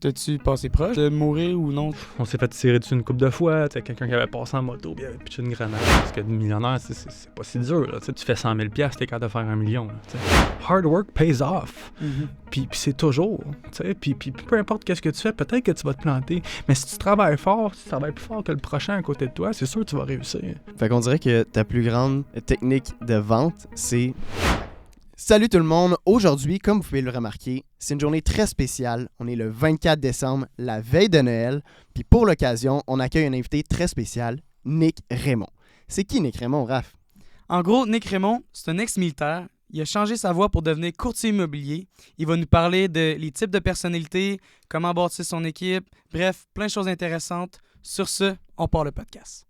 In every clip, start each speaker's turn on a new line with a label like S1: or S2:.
S1: T'as-tu passé proche de mourir ou non?
S2: On s'est fait tirer dessus une couple de fois, tu sais, quelqu'un qui avait passé en moto, puis il avait pitché une grenade. Parce que de millionnaire, c'est pas si dur, là. Tu fais 100 000 $, t'es capable de faire 1 million. Là, hard work pays off. Puis c'est toujours, tu sais, puis peu importe qu'est-ce que tu fais, peut-être que tu vas te planter, mais si tu travailles fort, si tu travailles plus fort que le prochain à côté de toi, c'est sûr que tu vas réussir.
S3: Fait qu'on dirait que ta plus grande technique de vente, c'est... Salut tout le monde! Aujourd'hui, comme vous pouvez le remarquer, c'est une journée très spéciale. On est le 24 décembre, la veille de Noël. Puis pour l'occasion, on accueille un invité très spécial, Nick Raymond. C'est qui Nick Raymond, Raph?
S1: En gros, Nick Raymond, c'est un ex-militaire. Il a changé sa voie pour devenir courtier immobilier. Il va nous parler de les types de personnalités, comment bâtir son équipe, bref, plein de choses intéressantes. Sur ce, on part le podcast.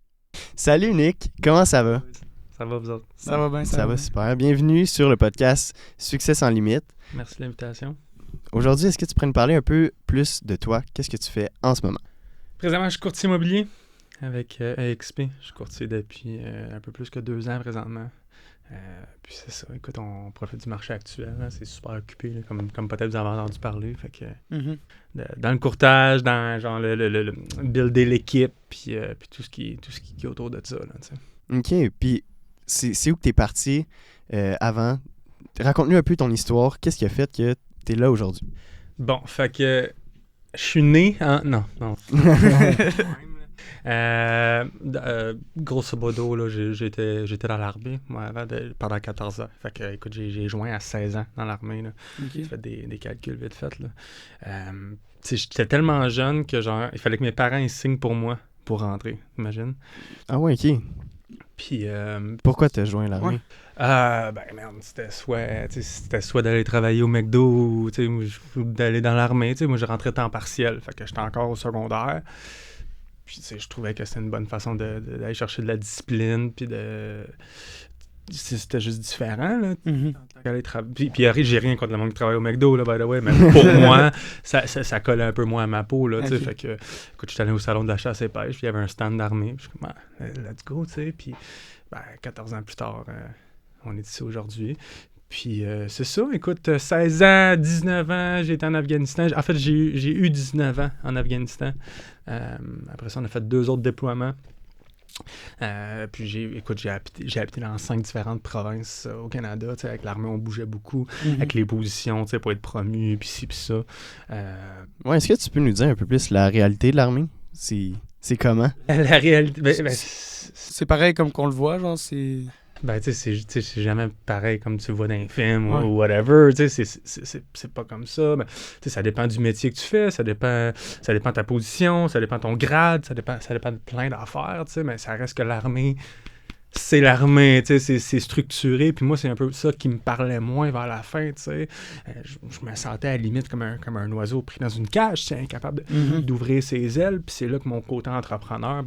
S3: Salut Nick, comment ça va?
S2: Ça va, vous autres?
S1: Ça va bien,
S3: Ça va super. Bienvenue sur le podcast Succès sans limite.
S2: Merci de l'invitation.
S3: Aujourd'hui, est-ce que tu pourrais nous parler un peu plus de toi? Qu'est-ce que tu fais en ce moment?
S2: Présentement, je suis courtier immobilier avec AXP. Je suis courtier depuis un peu plus que 2 ans présentement. Puis c'est ça, écoute, on profite du marché actuel, là, c'est super occupé, là, comme peut-être vous en avez entendu parler. Fait que, dans le courtage, dans genre le builder l'équipe, puis tout ce qui est autour de ça. Là,
S3: OK, puis c'est où que t'es parti avant? Raconte-nous un peu ton histoire. Qu'est-ce qui a fait que t'es là aujourd'hui?
S2: Bon, fait que je suis né en... Non. Grosso modo, là, j'étais dans l'armée, moi, pendant 14 ans. Fait que, écoute, j'ai joint à 16 ans dans l'armée, là.
S1: Okay.
S2: J'ai fait des calculs vite fait, là. J'étais tellement jeune que, genre, il fallait que mes parents ils signent pour moi pour rentrer, imagine.
S3: Ah ouais, OK.
S2: Puis...
S3: Pourquoi t'as joint l'armée?
S2: Merde, c'était soit d'aller travailler au McDo ou d'aller dans l'armée. Moi, je rentrais temps partiel, fait que j'étais encore au secondaire. Puis, je trouvais que c'était une bonne façon d'aller chercher de la discipline, puis c'était juste différent, là. Puis j'ai rien contre le monde qui travaille au McDo, là, by the way, mais pour moi, ça collait un peu moins à ma peau, là, tu sais. Fait que, écoute, j'étais allé au salon de la chasse et pêche, puis il y avait un stand d'armée, puis je suis comme, let's go, tu sais. Puis, 14 ans plus tard, on est ici aujourd'hui. Puis c'est ça, écoute, 16 ans, 19 ans, j'ai été en Afghanistan. En fait, j'ai eu 19 ans en Afghanistan. Après ça, on a fait 2 autres déploiements. Puis j'ai habité dans 5 différentes provinces au Canada. Avec l'armée, on bougeait beaucoup. Avec les positions, pour être promu, puis ci, puis ça.
S3: Ouais, est-ce que tu peux nous dire un peu plus la réalité de l'armée? C'est comment?
S2: La réalité...
S1: c'est pareil comme qu'on le voit, genre, c'est...
S2: c'est jamais pareil comme tu le vois dans un film ou whatever, c'est pas comme ça, mais ça dépend du métier que tu fais, ça dépend de ta position, ça dépend de ton grade, ça dépend de plein d'affaires, mais ça reste que l'armée, c'est l'armée, c'est structuré, puis moi, c'est un peu ça qui me parlait moins vers la fin, je me sentais à la limite comme un oiseau pris dans une cage, incapable d'ouvrir ses ailes, puis c'est là que mon côté entrepreneur,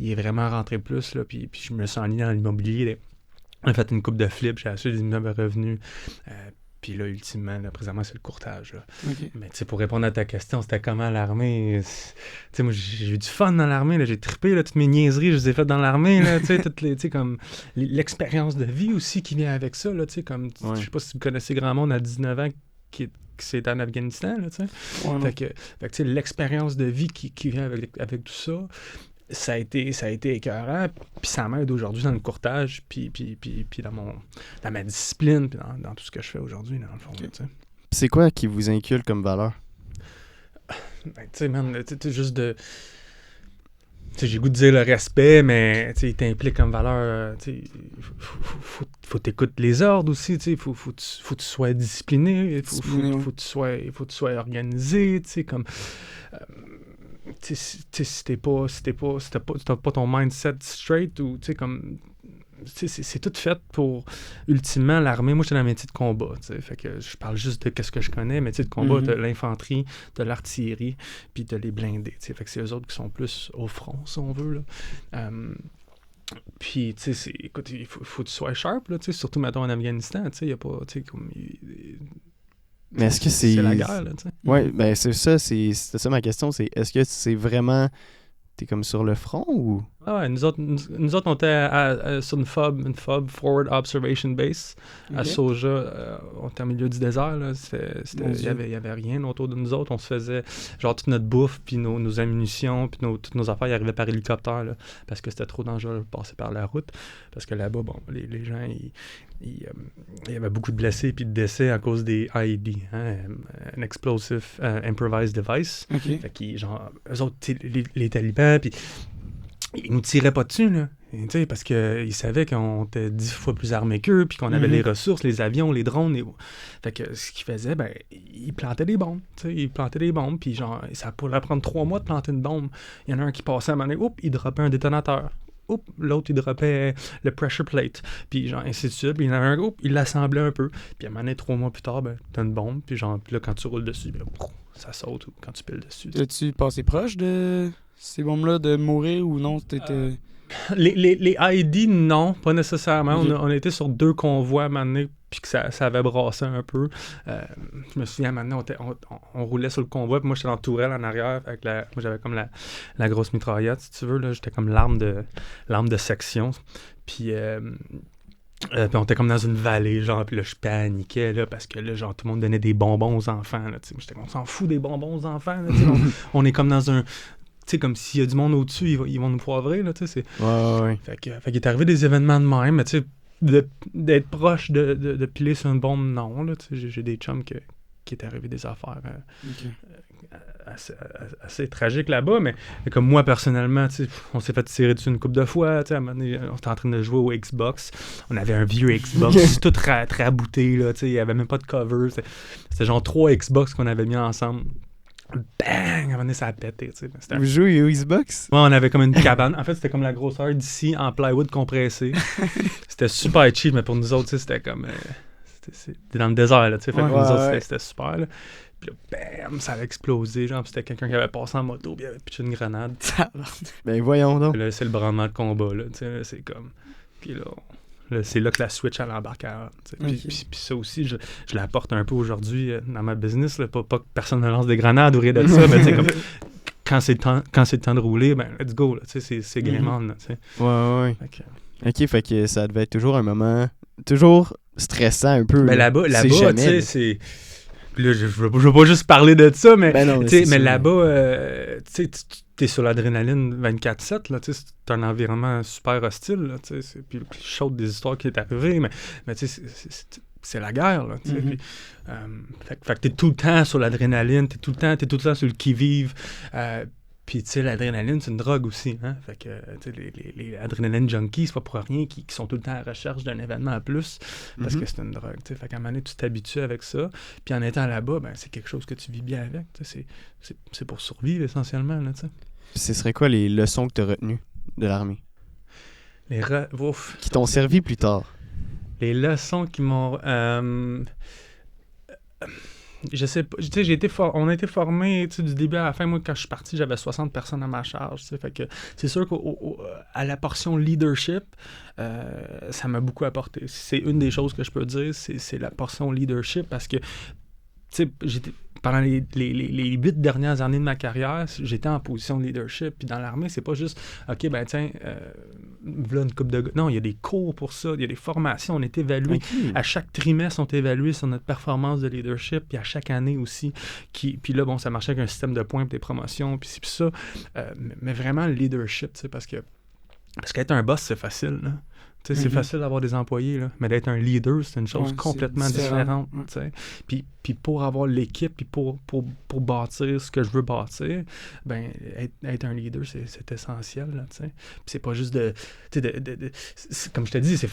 S2: il est vraiment rentré plus, là, puis je me suis enligné dans l'immobilier. On a fait une coupe de flips, j'ai acheté des immeubles revenus. Puis là, ultimement, là, présentement, c'est le courtage. Là.
S1: Okay.
S2: Mais pour répondre à ta question, c'était comment l'armée? Moi, j'ai eu du fun dans l'armée. Là, j'ai trippé, là, toutes mes niaiseries, je les ai faites dans l'armée. Là, comme l'expérience de vie aussi qui vient avec ça. Là, comme, je sais pas si vous connaissez grand monde à 19 ans qui c'est en Afghanistan. Là, fait que l'expérience de vie qui vient avec tout ça. Ça a été écœurant, puis ça m'aide aujourd'hui dans le courtage, puis dans ma discipline, puis dans tout ce que je fais aujourd'hui, dans le fond. Okay.
S3: C'est quoi qui vous inculque comme valeur?
S2: Tu sais, man, juste de... j'ai le goût de dire le respect, mais il t'implique comme valeur, faut t'écouter les ordres aussi, faut que tu sois discipliné, faut que tu sois organisé, comme... si t'as pas ton mindset straight ou comme c'est tout fait pour ultimement l'armée. Moi j'étais dans le métier de combat, fait que je parle juste de ce que je connais, métier de combat, de l'infanterie, de l'artillerie, puis de les blindés, fait que c'est eux autres qui sont plus au front si on veut là. Puis écoute, il faut que tu sois sharp là, surtout mettons en Afghanistan, il y a pas comme
S3: mais est-ce que c'est
S2: la guerre, là, tu sais?
S3: Ouais, c'est ça ma question, c'est est-ce que c'est vraiment t'es comme sur le front ou?
S2: Ah ouais, nous autres, on était sur une FOB, Forward Observation Base, à Soja. On était au milieu du désert. Il y avait rien autour de nous autres. On se faisait genre toute notre bouffe, puis nos ammunitions, puis toutes nos affaires, ils arrivaient par hélicoptère, là, parce que c'était trop dangereux de passer par la route. Parce que là-bas, bon, les gens, il y avait beaucoup de blessés puis de décès à cause des IED, un Explosive Improvised Device. Fait qu'ils, genre, eux autres, les talibans, puis ils nous tiraient pas dessus, là. Parce qu'ils savaient qu'on était 10 fois plus armés qu'eux, puis qu'on avait les ressources, les avions, les drones. Fait que ce qu'ils faisaient, ben, ils plantaient des bombes. Ils plantaient des bombes, puis genre, ça pourrait prendre 3 mois de planter une bombe. Il y en a un qui passait à un moment donné, il droppait un détonateur. L'autre, il droppait le pressure plate, puis genre, ainsi de suite. Puis il y en avait un, il l'assemblait un peu. Puis à un moment donné, 3 mois plus tard, ben, t'as une bombe, puis genre, là, quand tu roules dessus, ben, ça saute, ou quand tu piles dessus.
S1: As-tu passé proche de ces bombes-là, de mourir ou non?
S2: Les IED, non, pas nécessairement. On a été sur 2 convois à un moment donné, puis que ça avait brassé un peu. Je me souviens, à un moment donné, on roulait sur le convoi, puis moi, j'étais dans la tourelle en arrière. Moi, j'avais comme la grosse mitraillette, si tu veux. Là, j'étais comme l'arme de section. Puis on était comme dans une vallée, genre, puis là, je paniquais, là, parce que là, genre, tout le monde donnait des bonbons aux enfants, là, tu sais. J'étais comme, on s'en fout des bonbons aux enfants, là, tu sais. On est comme dans un... Tu sais, comme s'il y a du monde au-dessus, ils vont nous poivrer, là, tu sais.
S3: Ouais.
S2: Fait qu'il est arrivé des événements de même, mais tu sais, d'être proche de piler sur une bombe, non, là, tu sais. J'ai des chums qui est arrivé des affaires assez tragiques là-bas, mais comme moi, personnellement, tu sais, on s'est fait tirer dessus une couple de fois, tu sais, à un moment donné, on était en train de jouer au Xbox, on avait un vieux Xbox, tout rabouté, là, tu sais, il n'y avait même pas de cover, c'était genre 3 Xbox qu'on avait mis ensemble. Bang! À un moment donné, ça a pété, tu sais.
S3: Vous jouez au Xbox?
S2: Ouais, on avait comme une cabane. En fait, c'était comme la grosseur d'ici, en plywood compressé. C'était super cheap, mais pour nous autres, tu sais, c'était comme... c'était dans le désert, là, tu sais. Fait que pour nous autres, c'était super, là. Puis là, bam! Ça avait explosé, genre, puis c'était quelqu'un qui avait passé en moto, puis il avait pitché une grenade.
S3: Ben voyons donc.
S2: Puis là, c'est le branlement de combat, là, tu sais, c'est comme... Puis là, c'est là que la switch elle embarque à... Puis ça aussi, je l'apporte un peu aujourd'hui dans ma business. Là, pas que personne ne lance des grenades ou rien de ça, mais tu sais, comme quand c'est le temps de rouler, ben let's go, là, c'est game on, là, tu sais.
S3: Ouais. OK, fait que ça devait être toujours un moment... Toujours stressant un peu.
S2: Ben là-bas, tu sais, c'est... Là, je veux pas juste parler de ça, mais, mais là-bas, tu sais, t'es sur l'adrénaline 24/7, là, tu sais, c'est un environnement super hostile, là, tu sais, puis le plus chaud des histoires qui est arrivé, mais tu sais, c'est la guerre, là, tu sais, puis, fait que t'es tout le temps sur l'adrénaline, t'es tout le temps sur le qui-vive, puis, tu sais, l'adrénaline, c'est une drogue aussi, hein? Fait que, tu sais, les adrénaline junkies, c'est pas pour rien qui sont tout le temps à la recherche d'un événement en plus, parce que c'est une drogue, tu sais. Fait qu'à un moment donné, tu t'habitues avec ça, puis en étant là-bas, ben, c'est quelque chose que tu vis bien avec, tu sais. C'est pour survivre, essentiellement, là, tu sais.
S3: Ce serait quoi les leçons que tu as retenues de l'armée? Qui t'ont servi plus tard?
S2: Les leçons qui m'ont... je sais pas, tu sais, on a été formés, tu sais, du début à la fin. Moi, quand je suis parti, j'avais 60 personnes à ma charge, tu sais, fait que c'est sûr qu'à la portion leadership, ça m'a beaucoup apporté. C'est une des choses que je peux dire, c'est la portion leadership, parce que, tu sais, pendant les 8 dernières années de ma carrière, j'étais en position de leadership. Puis dans l'armée, c'est pas juste, OK, ben tiens, voilà une coupe de gars. Non, il y a des cours pour ça, il y a des formations, on est évalué. Okay. À chaque trimestre, on est évalué sur notre performance de leadership, puis à chaque année aussi. Puis là, bon, ça marchait avec un système de points pour des promotions, puis ça. Mais vraiment, le leadership, tu sais, parce qu'être un boss, c'est facile, là. Tu sais, c'est facile d'avoir des employés, là, mais d'être un leader, c'est une chose complètement différente. Tu sais. Puis pour avoir l'équipe, puis pour bâtir ce que je veux bâtir, ben être un leader, c'est essentiel. Là, tu sais. Puis c'est pas juste comme je te dis, c'est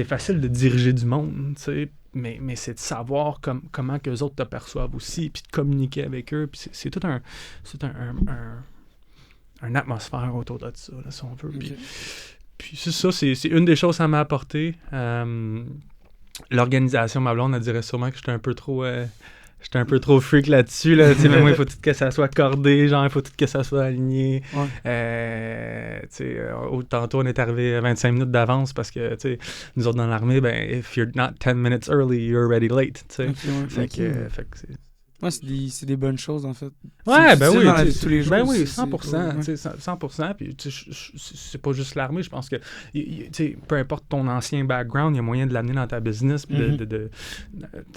S2: facile de diriger du monde, tu sais, mais c'est de savoir comment qu'eux autres te perçoivent aussi, puis de communiquer avec eux. Puis c'est tout un atmosphère autour de ça, là, si on veut. Puis c'est ça, c'est une des choses que ça m'a apporté. L'organisation, ma blonde, elle dirait sûrement que j'étais un peu trop freak là-dessus. Là. Mais moi, il faut tout que ça soit cordé, genre, il faut tout que ça soit aligné. Tantôt, on est arrivé à 25 minutes d'avance parce que, nous autres dans l'armée, ben, if you're not 10 minutes early, you're already late. Fait que
S1: Ouais, c'est des bonnes choses, en fait.
S2: Ouais, ben oui.
S1: Dans la vie de tous les jours.
S2: Ben oui,
S1: c'est
S2: 100%.
S1: cool,
S2: Tu sais, 100%. Puis, tu sais, c'est pas juste l'armée. Je pense que, tu sais, peu importe ton ancien background, il y a moyen de l'amener dans ta business. Puis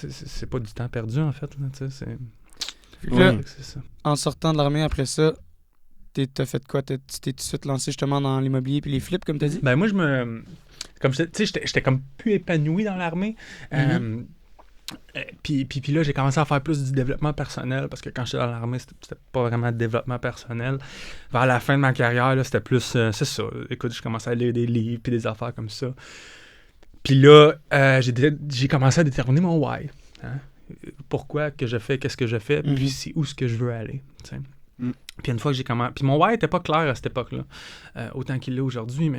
S2: c'est pas du temps perdu, en fait. Là, tu sais, c'est ça.
S1: En sortant de l'armée après ça, t'as fait quoi? Tu t'es tout de suite lancé justement dans l'immobilier puis les flips, comme t'as dit?
S2: Ben moi, comme tu sais, j'étais comme plus épanoui dans l'armée. Puis là, j'ai commencé à faire plus du développement personnel parce que quand j'étais dans l'armée, c'était pas vraiment de développement personnel. Vers la fin de ma carrière, là, c'était plus... c'est ça. Écoute, je commençais à lire des livres puis des affaires comme ça. Puis là, j'ai commencé à déterminer mon why. Hein? Pourquoi que je fais, qu'est-ce que je fais, puis c'est où ce que je veux aller. T'sais. Puis une fois que j'ai commencé... Puis mon why était pas clair à cette époque-là, autant qu'il l'est aujourd'hui,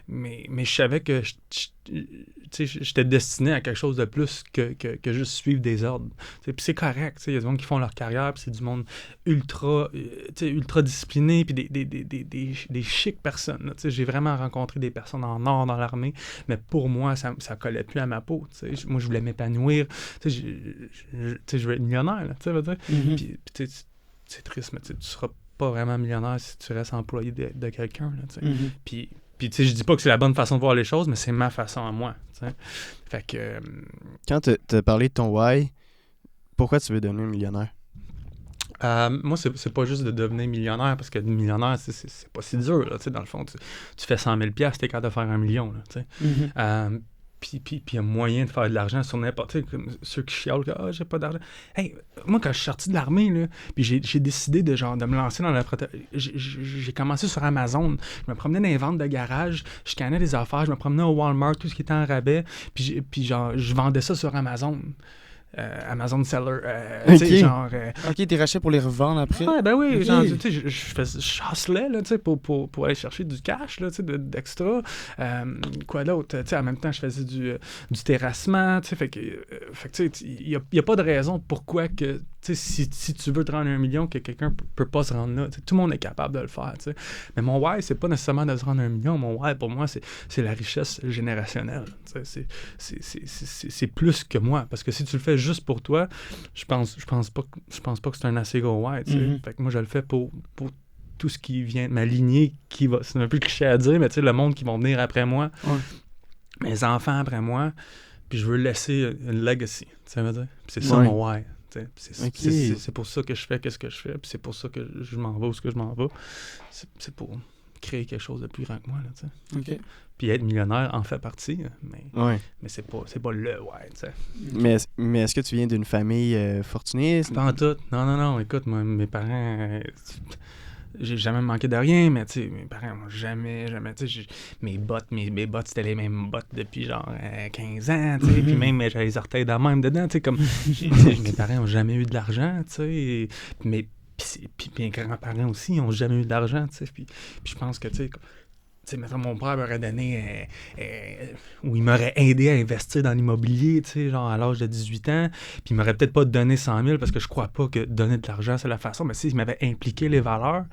S2: mais je savais que j'étais destiné à quelque chose de plus que juste suivre des ordres. Puis c'est correct, il y a des gens qui font leur carrière, puis c'est du monde ultra discipliné, puis des chics personnes. J'ai vraiment rencontré des personnes en or dans l'armée, mais pour moi, ça collait plus à ma peau. Moi, je voulais m'épanouir. Je veux être millionnaire, tu veux dire. Puis c'est triste, mais tu seras pas vraiment millionnaire si tu restes employé de quelqu'un. Là, Puis tu sais, je dis pas que c'est la bonne façon de voir les choses, mais c'est ma façon à moi. T'sais. Fait que...
S3: Quand tu as parlé de ton why, pourquoi tu veux devenir millionnaire?
S2: Moi, c'est pas juste de devenir millionnaire, parce que millionnaire, c'est pas si dur. Là, dans le fond, tu fais 100 000 $, t'es capable de faire 1 million. Là, puis il y a moyen de faire de l'argent sur n'importe quoi, comme ceux qui chialent que j'ai pas d'argent. Hey, moi, quand je suis sorti de l'armée, là, puis j'ai décidé de me lancer dans la j'ai commencé sur Amazon. Je me promenais dans les ventes de garage, je scannais des affaires, je me promenais au Walmart, tout ce qui était en rabais, puis je vendais ça sur Amazon. Amazon Seller. Tu sais, genre.
S1: Ok, t'es racheté pour les revendre après.
S2: Ouais, ben oui, genre, tu sais, je hustlais, là, tu sais, pour aller chercher du cash, là, tu sais, d'extra. Quoi d'autre? Tu sais, en même temps, je faisais du terrassement, tu sais, fait que tu sais, il y a pas de raison pourquoi que, tu sais, si tu veux te rendre 1 million, que quelqu'un peut pas se rendre là. T'sais, tout le monde est capable de le faire, tu sais. Mais mon why, c'est pas nécessairement de se rendre 1 million. Mon why, pour moi, c'est la richesse générationnelle. C'est plus que moi. Parce que si tu le fais juste pour toi, je pense pas que c'est un assez gros why, tu sais. Fait que moi, je le fais pour tout ce qui vient de ma lignée, c'est un peu cliché à dire, mais tu sais, le monde qui va venir après moi, mes enfants après moi, puis je veux laisser une legacy, tu sais, veut dire. Puis c'est ça mon why. C'est pour ça que je fais ce que je fais, puis c'est pour ça que je m'en vais où ce que je m'en vais. C'est pour créer quelque chose de plus grand que moi, là, tu sais. Puis être millionnaire en fait partie, mais c'est pas le why, tu sais.
S3: Mais est-ce que tu viens d'une famille fortunée?
S2: Pas en tout. Non. Écoute, moi, mes parents... j'ai jamais manqué de rien, mais tu sais, mes parents m'ont jamais, tu sais, mes bottes, c'était les mêmes bottes depuis genre 15 ans, tu sais, puis même j'avais les orteils de même dedans, tu sais, comme, mes parents ont jamais eu de l'argent, tu sais, mais puis mes grands-parents aussi, ils ont jamais eu d'argent, tu sais, puis je pense que, tu sais, mettons, mon père m'aurait donné, ou il m'aurait aidé à investir dans l'immobilier, tu sais, genre à l'âge de 18 ans, puis il m'aurait peut-être pas donné 100 000 parce que je crois pas que donner de l'argent, c'est la façon, mais si il m'avait impliqué les valeurs,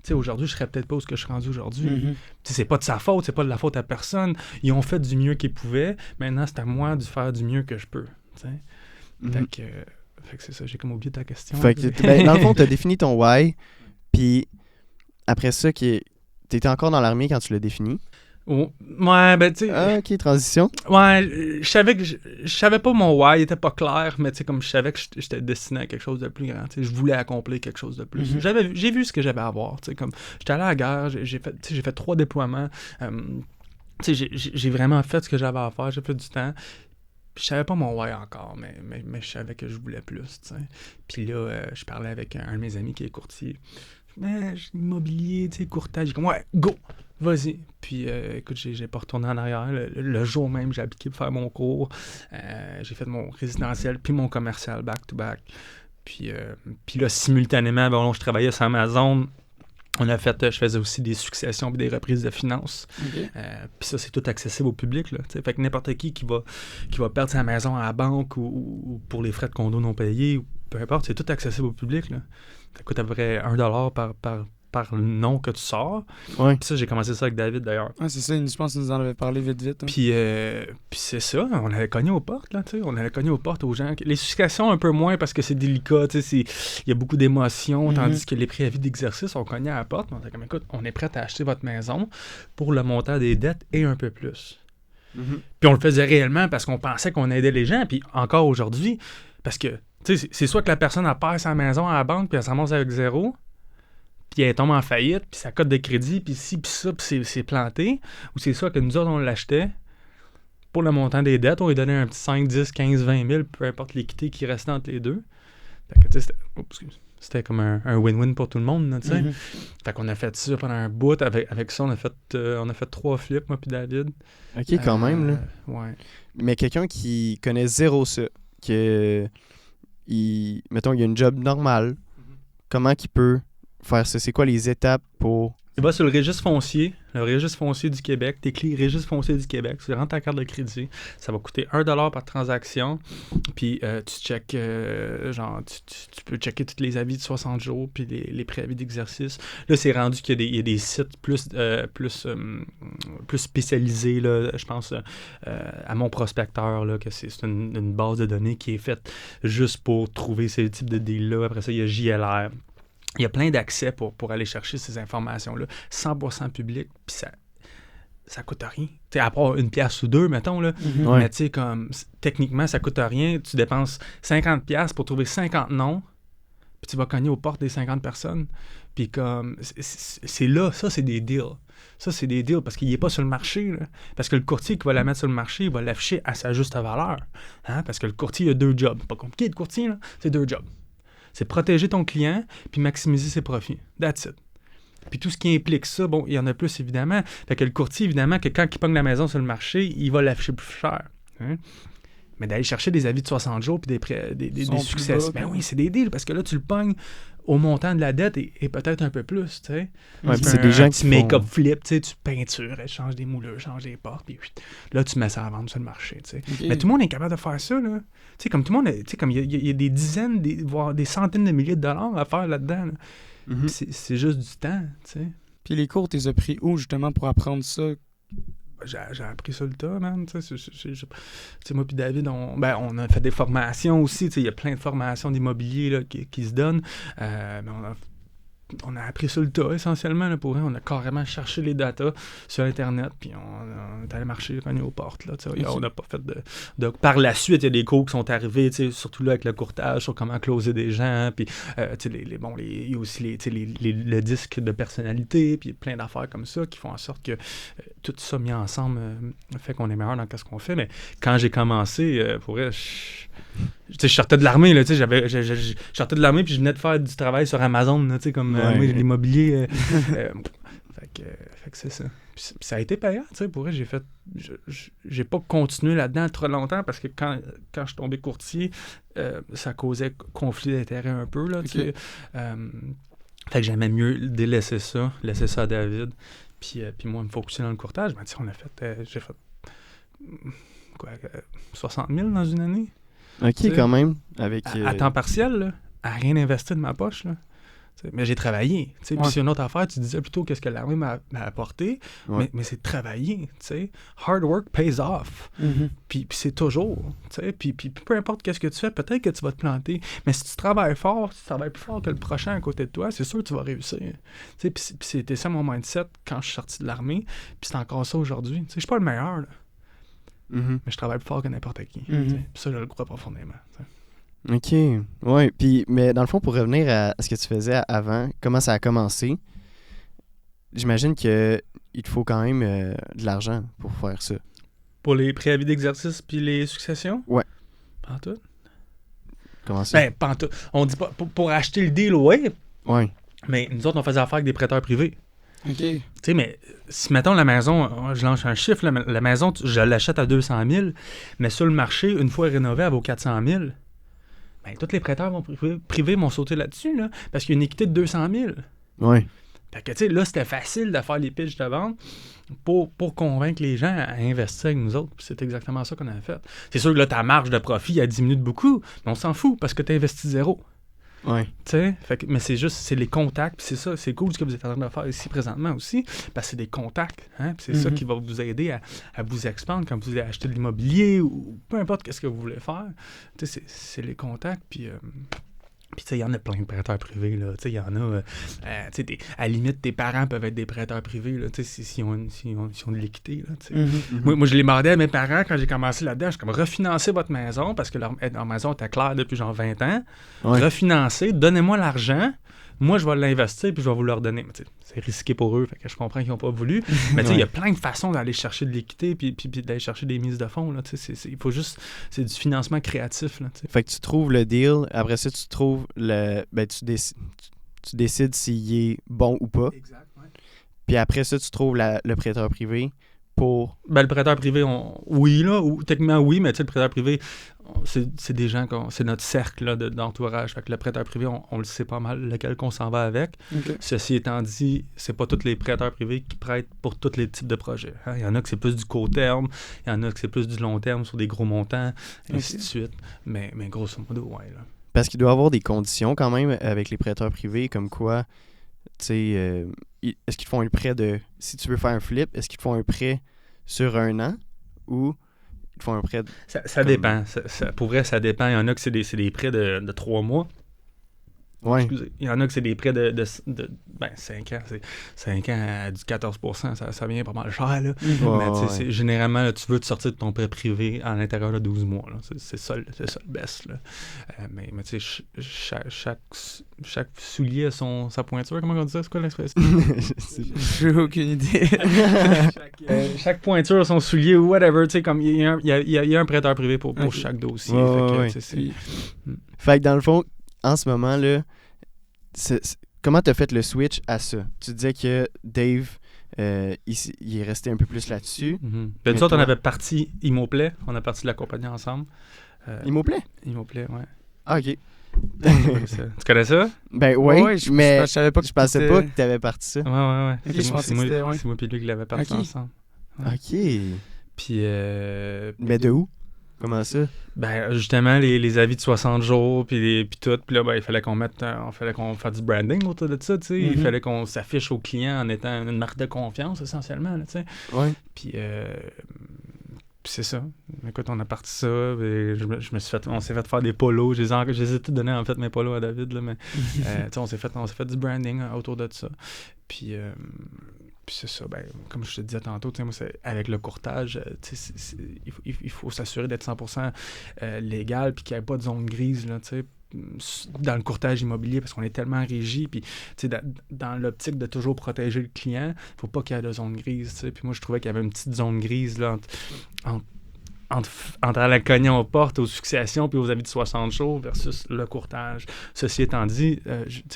S2: tu sais, aujourd'hui, je serais peut-être pas où je suis rendu aujourd'hui. Tu sais, c'est pas de sa faute, c'est pas de la faute à personne. Ils ont fait du mieux qu'ils pouvaient. Maintenant, c'est à moi de faire du mieux que je peux, tu sais. Fait que c'est ça, j'ai comme oublié ta question.
S3: Fait que, dans le fond, tu as défini ton why, puis après ça, t'étais encore dans l'armée quand tu l'as défini?
S2: Oh, ouais, ben tu sais...
S3: Ah, ok, transition.
S2: Ouais, je savais pas mon why, il était pas clair, mais tu sais, comme je savais que j'étais destiné à quelque chose de plus grand, tu sais, je voulais accomplir quelque chose de plus. J'ai vu ce que j'avais à voir, tu sais, comme, j'étais allé à la guerre, j'ai fait 3 déploiements, tu sais, j'ai vraiment fait ce que j'avais à faire, j'ai fait du temps. Je savais pas mon why encore, mais je savais que je voulais plus, tu sais. Puis là, je parlais avec un de mes amis qui est courtier. Immobilier, tu sais, courtage. J'ai comme, ouais, go, vas-y. Puis, écoute, j'ai pas retourné en arrière. Le jour même, j'ai appliqué pour faire mon cours. J'ai fait mon résidentiel puis mon commercial back-to-back. Puis là, simultanément, bon, je travaillais sur Amazon. Je faisais aussi des successions et des reprises de finances. Puis ça, c'est tout accessible au public, là. Fait que n'importe qui va perdre sa maison à la banque ou pour les frais de condo non payés, ou peu importe, c'est tout accessible au public, là. Ça coûte à peu près $1 par par le nom que tu sors.
S3: Ouais.
S2: Puis ça, j'ai commencé ça avec David, d'ailleurs.
S1: Ouais, c'est ça, je pense que tu nous en avais parlé vite. Hein.
S2: Puis c'est ça, on allait cogner aux portes, là, tu sais. On allait cogner aux portes aux gens. Les suicidations, un peu moins parce que c'est délicat, tu sais. Il y a beaucoup d'émotions, tandis que les préavis d'exercice, on cognait à la porte. On était comme, écoute, on est prêt à acheter votre maison pour le montant des dettes et un peu plus. Puis on le faisait réellement parce qu'on pensait qu'on aidait les gens. Puis encore aujourd'hui, parce que, tu sais, c'est soit que la personne a perd sa maison à la banque, puis elle se ramasse avec zéro, puis elle tombe en faillite, puis sa cote de crédit, puis ci, puis ça, puis c'est planté, ou c'est soit que nous autres, on l'achetait pour le montant des dettes, on lui donnait un petit 5, 10, 15, 20 000, peu importe l'équité qui restait entre les deux. Fait que, tu sais, c'était comme un win-win pour tout le monde, tu sais. Fait qu'on a fait ça pendant un bout. Avec ça, on a fait 3 flips, moi puis David.
S3: OK, quand même, là.
S2: Ouais.
S3: Mais quelqu'un qui connaît zéro ça, mettons, il y a une job normale, comment qu'il peut faire ça? C'est quoi les étapes pour...
S2: Tu vas sur le registre foncier du Québec, t'écris registre foncier du Québec, tu rentres ta carte de crédit, ça va coûter 1$ par transaction, puis tu checkes, tu peux checker tous les avis de 60 jours, puis les préavis d'exercice. Là, c'est rendu qu'il y a des sites plus spécialisés, là, je pense à Mon Prospecteur, là, que c'est une base de données qui est faite juste pour trouver ces types de deals-là. Après ça, il y a JLR. Il y a plein d'accès pour aller chercher ces informations-là, 100% public, puis ça coûte rien. T'sais, à part une pièce ou deux, mettons, là.
S3: Ouais.
S2: Mais tu sais, comme, techniquement, ça coûte rien. Tu dépenses 50$ pour trouver 50 noms, puis tu vas cogner aux portes des 50 personnes. Puis comme, c'est là, ça, c'est des deals. Ça, c'est des deals parce qu'il n'est pas sur le marché, là. Parce que le courtier qui va la mettre sur le marché, il va l'afficher à sa juste valeur. Hein? Parce que le courtier, il a 2 jobs. Pas compliqué, le courtier, là. C'est 2 jobs. C'est protéger ton client puis maximiser ses profits. That's it. Puis tout ce qui implique ça, bon, il y en a plus, évidemment. Fait que le courtier, évidemment, que quand il pogne la maison sur le marché, il va l'afficher plus cher. Hein? Mais d'aller chercher des avis de 60 jours puis des succès, ben oui, c'est des deals, parce que là, tu le pognes au montant de la dette et peut-être un peu plus, tu sais.
S3: Ouais, c'est des gens qui
S2: make-up flip, tu sais, tu peintures, changes des moulures, changes des portes, puis là, tu mets ça à vendre sur le marché, tu sais. Okay. Mais tout le monde est capable de faire ça, là. Tu sais, comme tout le monde, tu sais, comme il y a des dizaines, voire des centaines de milliers de dollars à faire là-dedans, là. C'est juste du temps, tu sais.
S1: Puis les cours, tu les as pris où, justement, pour apprendre ça?
S2: J'ai appris ça le tas, man. Tu sais, moi puis David, on a fait des formations aussi. Il y a plein de formations d'immobilier là, qui se donnent. Mais on a appris ça le tas, essentiellement. Là, pour vrai. On a carrément cherché les datas sur Internet, puis on est allé marcher, cogner aux portes. Là, on n'a pas fait de... Par la suite, il y a des cours qui sont arrivés, surtout là avec le courtage, sur comment closer des gens, puis il y a aussi le disque de personnalité, puis plein d'affaires comme ça qui font en sorte que tout ça mis ensemble fait qu'on est meilleur dans ce qu'on fait. Mais quand j'ai commencé, pour vrai, je sortais de l'armée, là, je sortais de l'armée puis je venais de faire du travail sur Amazon, là, comme moi, l'immobilier. Fait que c'est ça. Puis ça a été payant, pour vrai, j'ai pas continué là-dedans trop longtemps parce que quand je suis tombé courtier, ça causait conflit d'intérêts un peu, là, okay. Fait que j'aimais mieux laisser ça à David, puis moi me focusser dans le courtage. Mais j'ai fait 60 000 dans une année.
S3: OK, quand même. Avec,
S2: à temps partiel, là, à rien investir de ma poche. Là. Mais j'ai travaillé. Puis c'est une autre affaire. Tu disais plutôt qu'est-ce que l'armée m'a apporté. Ouais. Mais c'est de travailler. T'sais. Hard work pays off. Puis c'est toujours. Puis peu importe qu'est-ce que tu fais, peut-être que tu vas te planter. Mais si tu travailles fort, si tu travailles plus fort que le prochain à côté de toi, c'est sûr que tu vas réussir. Puis c'était ça mon mindset quand je suis sorti de l'armée. Puis c'est encore ça aujourd'hui. Je suis pas le meilleur, là. Mais je travaille plus fort que n'importe qui. Puis ça, je le crois profondément. T'sais.
S3: OK. Ouais. Puis, mais dans le fond, pour revenir à ce que tu faisais avant, comment ça a commencé, j'imagine qu'il te faut quand même de l'argent pour faire ça.
S2: Pour les préavis d'exercice puis les successions? Ouais. Pantoute?
S3: Comment ça?
S2: Ben, pantoute. On dit pas... Pour acheter le deal, ouais.
S3: Ouais.
S2: Mais nous autres, on faisait affaire avec des prêteurs privés.
S1: OK.
S2: Tu sais, mais si, mettons, la maison, je lance un chiffre, la maison, je l'achète à 200 000, mais sur le marché, une fois rénovée, elle vaut 400 000. Bien, tous les prêteurs privés vont sauter là-dessus, là, parce qu'il y a une équité de 200 000.
S3: Oui.
S2: Fait que, tu sais, là, c'était facile de faire les pitches de vente pour convaincre les gens à investir avec nous autres. Puis c'est exactement ça qu'on a fait. C'est sûr que là, ta marge de profit, elle diminue de beaucoup, mais on s'en fout parce que tu investis zéro.
S3: Ouais.
S2: Tu sais, mais c'est les contacts, puis c'est ça, c'est cool ce que vous êtes en train de faire ici présentement aussi, parce que c'est des contacts, hein, puis c'est ça qui va vous aider à vous expandre quand vous allez acheter de l'immobilier ou peu importe qu'est-ce que vous voulez faire. Tu sais, c'est les contacts, puis tu sais, il y en a plein de prêteurs privés, là. Tu sais, il y en a, tu sais, à la limite, tes parents peuvent être des prêteurs privés, là, tu sais, s'ils ont de l'équité, là, tu sais. Moi, je les demandais à mes parents quand j'ai commencé là-dedans, je suis comme, refinancez votre maison, parce que leur maison était claire depuis genre 20 ans.
S3: Ouais.
S2: Refinancez, donnez-moi l'argent, moi, je vais l'investir, puis je vais vous le redonner. Mais, c'est risqué pour eux, fait que je comprends qu'ils n'ont pas voulu. Mais il y a plein de façons d'aller chercher de l'équité, puis d'aller chercher des mises de fonds, là, il faut juste... C'est du financement créatif, là,
S3: Fait que tu trouves le deal, après ça, tu trouves le... Ben, tu décides s'il est bon ou pas.
S2: Exact, ouais.
S3: Puis après ça, tu trouves le prêteur privé pour...
S2: Ben, le prêteur privé, oui, là, techniquement oui, mais tu sais, le prêteur privé, c'est des gens, c'est notre cercle là, d'entourage. Fait que le prêteur privé, on le sait pas mal, lequel qu'on s'en va avec.
S1: Okay.
S2: Ceci étant dit, c'est pas tous les prêteurs privés qui prêtent pour tous les types de projets. Hein. Il y en a que c'est plus du court terme, il y en a que c'est plus du long terme sur des gros montants, ainsi de suite. Mais grosso modo, ouais, là.
S3: Parce qu'il doit y avoir des conditions quand même avec les prêteurs privés, comme quoi, tu sais, est-ce qu'ils te font un prêt de... Si tu veux faire un flip, est-ce qu'ils te font un prêt sur 1 an ou ils te font un prêt...
S2: Ça dépend. Pour vrai, ça dépend. Il y en a que c'est des prêts de 3 mois.
S3: Ouais.
S2: Excusez. Il y en a que c'est des prêts de 5 ans. 5 ans à du 14%, ça vient pas mal cher. Là. Mais généralement, là, tu veux te sortir de ton prêt privé à l'intérieur de 12 mois. Là. C'est ça le best. Là. Mais tu sais, chaque soulier a sa pointure. Comment on dit ça? C'est quoi l'expression?
S1: J'ai aucune idée.
S2: chaque pointure a son soulier ou whatever. Tu sais, comme il y a un prêteur privé pour chaque dossier.
S3: Fait que dans le fond, en ce moment, là, comment t'as fait le switch à ça? Tu disais que Dave, il est resté un peu plus là-dessus.
S2: Ben, nous autres, on avait parti Immoplay. On a parti de la compagnie ensemble.
S3: Immoplay?
S2: Immoplay, ouais.
S3: Ah, OK.
S2: Tu connais ça?
S3: Ben oui, mais
S1: je savais pas que
S3: je pensais pas que t'avais parti ça.
S2: Ouais.
S1: Okay, c'est
S2: moi et lui qui l'avait parti ensemble.
S3: Ouais. OK.
S2: Puis...
S3: Mais de où? Comment ça?
S2: Ben, justement, les avis de 60 jours, puis tout. Puis là, ben, il fallait qu'on fasse du branding autour de ça, tu sais. Il fallait qu'on s'affiche aux clients en étant une marque de confiance, essentiellement, tu sais.
S3: Ouais.
S2: Puis c'est ça. Écoute, on a parti ça. On s'est fait faire des polos. Je les ai tous donnés, en fait, mes polos à David, là, mais on s'est fait du branding autour de ça. Puis c'est ça, ben, comme je te disais tantôt, moi, avec le courtage, il faut s'assurer d'être 100% légal puis qu'il n'y ait pas de zone grise là, dans le courtage immobilier parce qu'on est tellement régi. Puis dans l'optique de toujours protéger le client, il ne faut pas qu'il y ait de zone grise. Puis moi, je trouvais qu'il y avait une petite zone grise là, entre la cognon aux portes, aux successions puis aux avis de 60 jours versus le courtage. Ceci étant dit,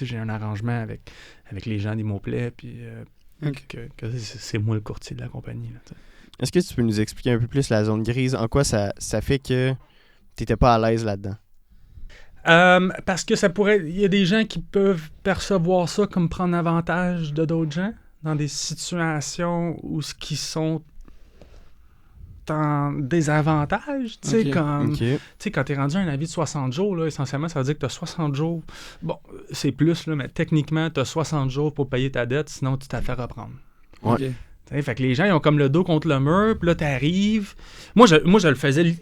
S2: j'ai un arrangement avec les gens d'Immoplay puis que c'est moi le courtier de la compagnie. Là,
S3: est-ce que tu peux nous expliquer un peu plus la zone grise? En quoi ça fait que tu n'étais pas à l'aise là-dedans?
S2: Parce que il y a des gens qui peuvent percevoir ça comme prendre avantage de d'autres gens dans des situations où ce qui sont en désavantage, tu sais, comme... Tu sais, quand t'es rendu à un avis de 60 jours, là, essentiellement, ça veut dire que t'as 60 jours... Bon, c'est plus, là, mais techniquement, t'as 60 jours pour payer ta dette, sinon tu t'as fait reprendre.
S3: Ouais.
S2: Fait que les gens, ils ont comme le dos contre le mur, puis là, t'arrives... Moi, je le faisais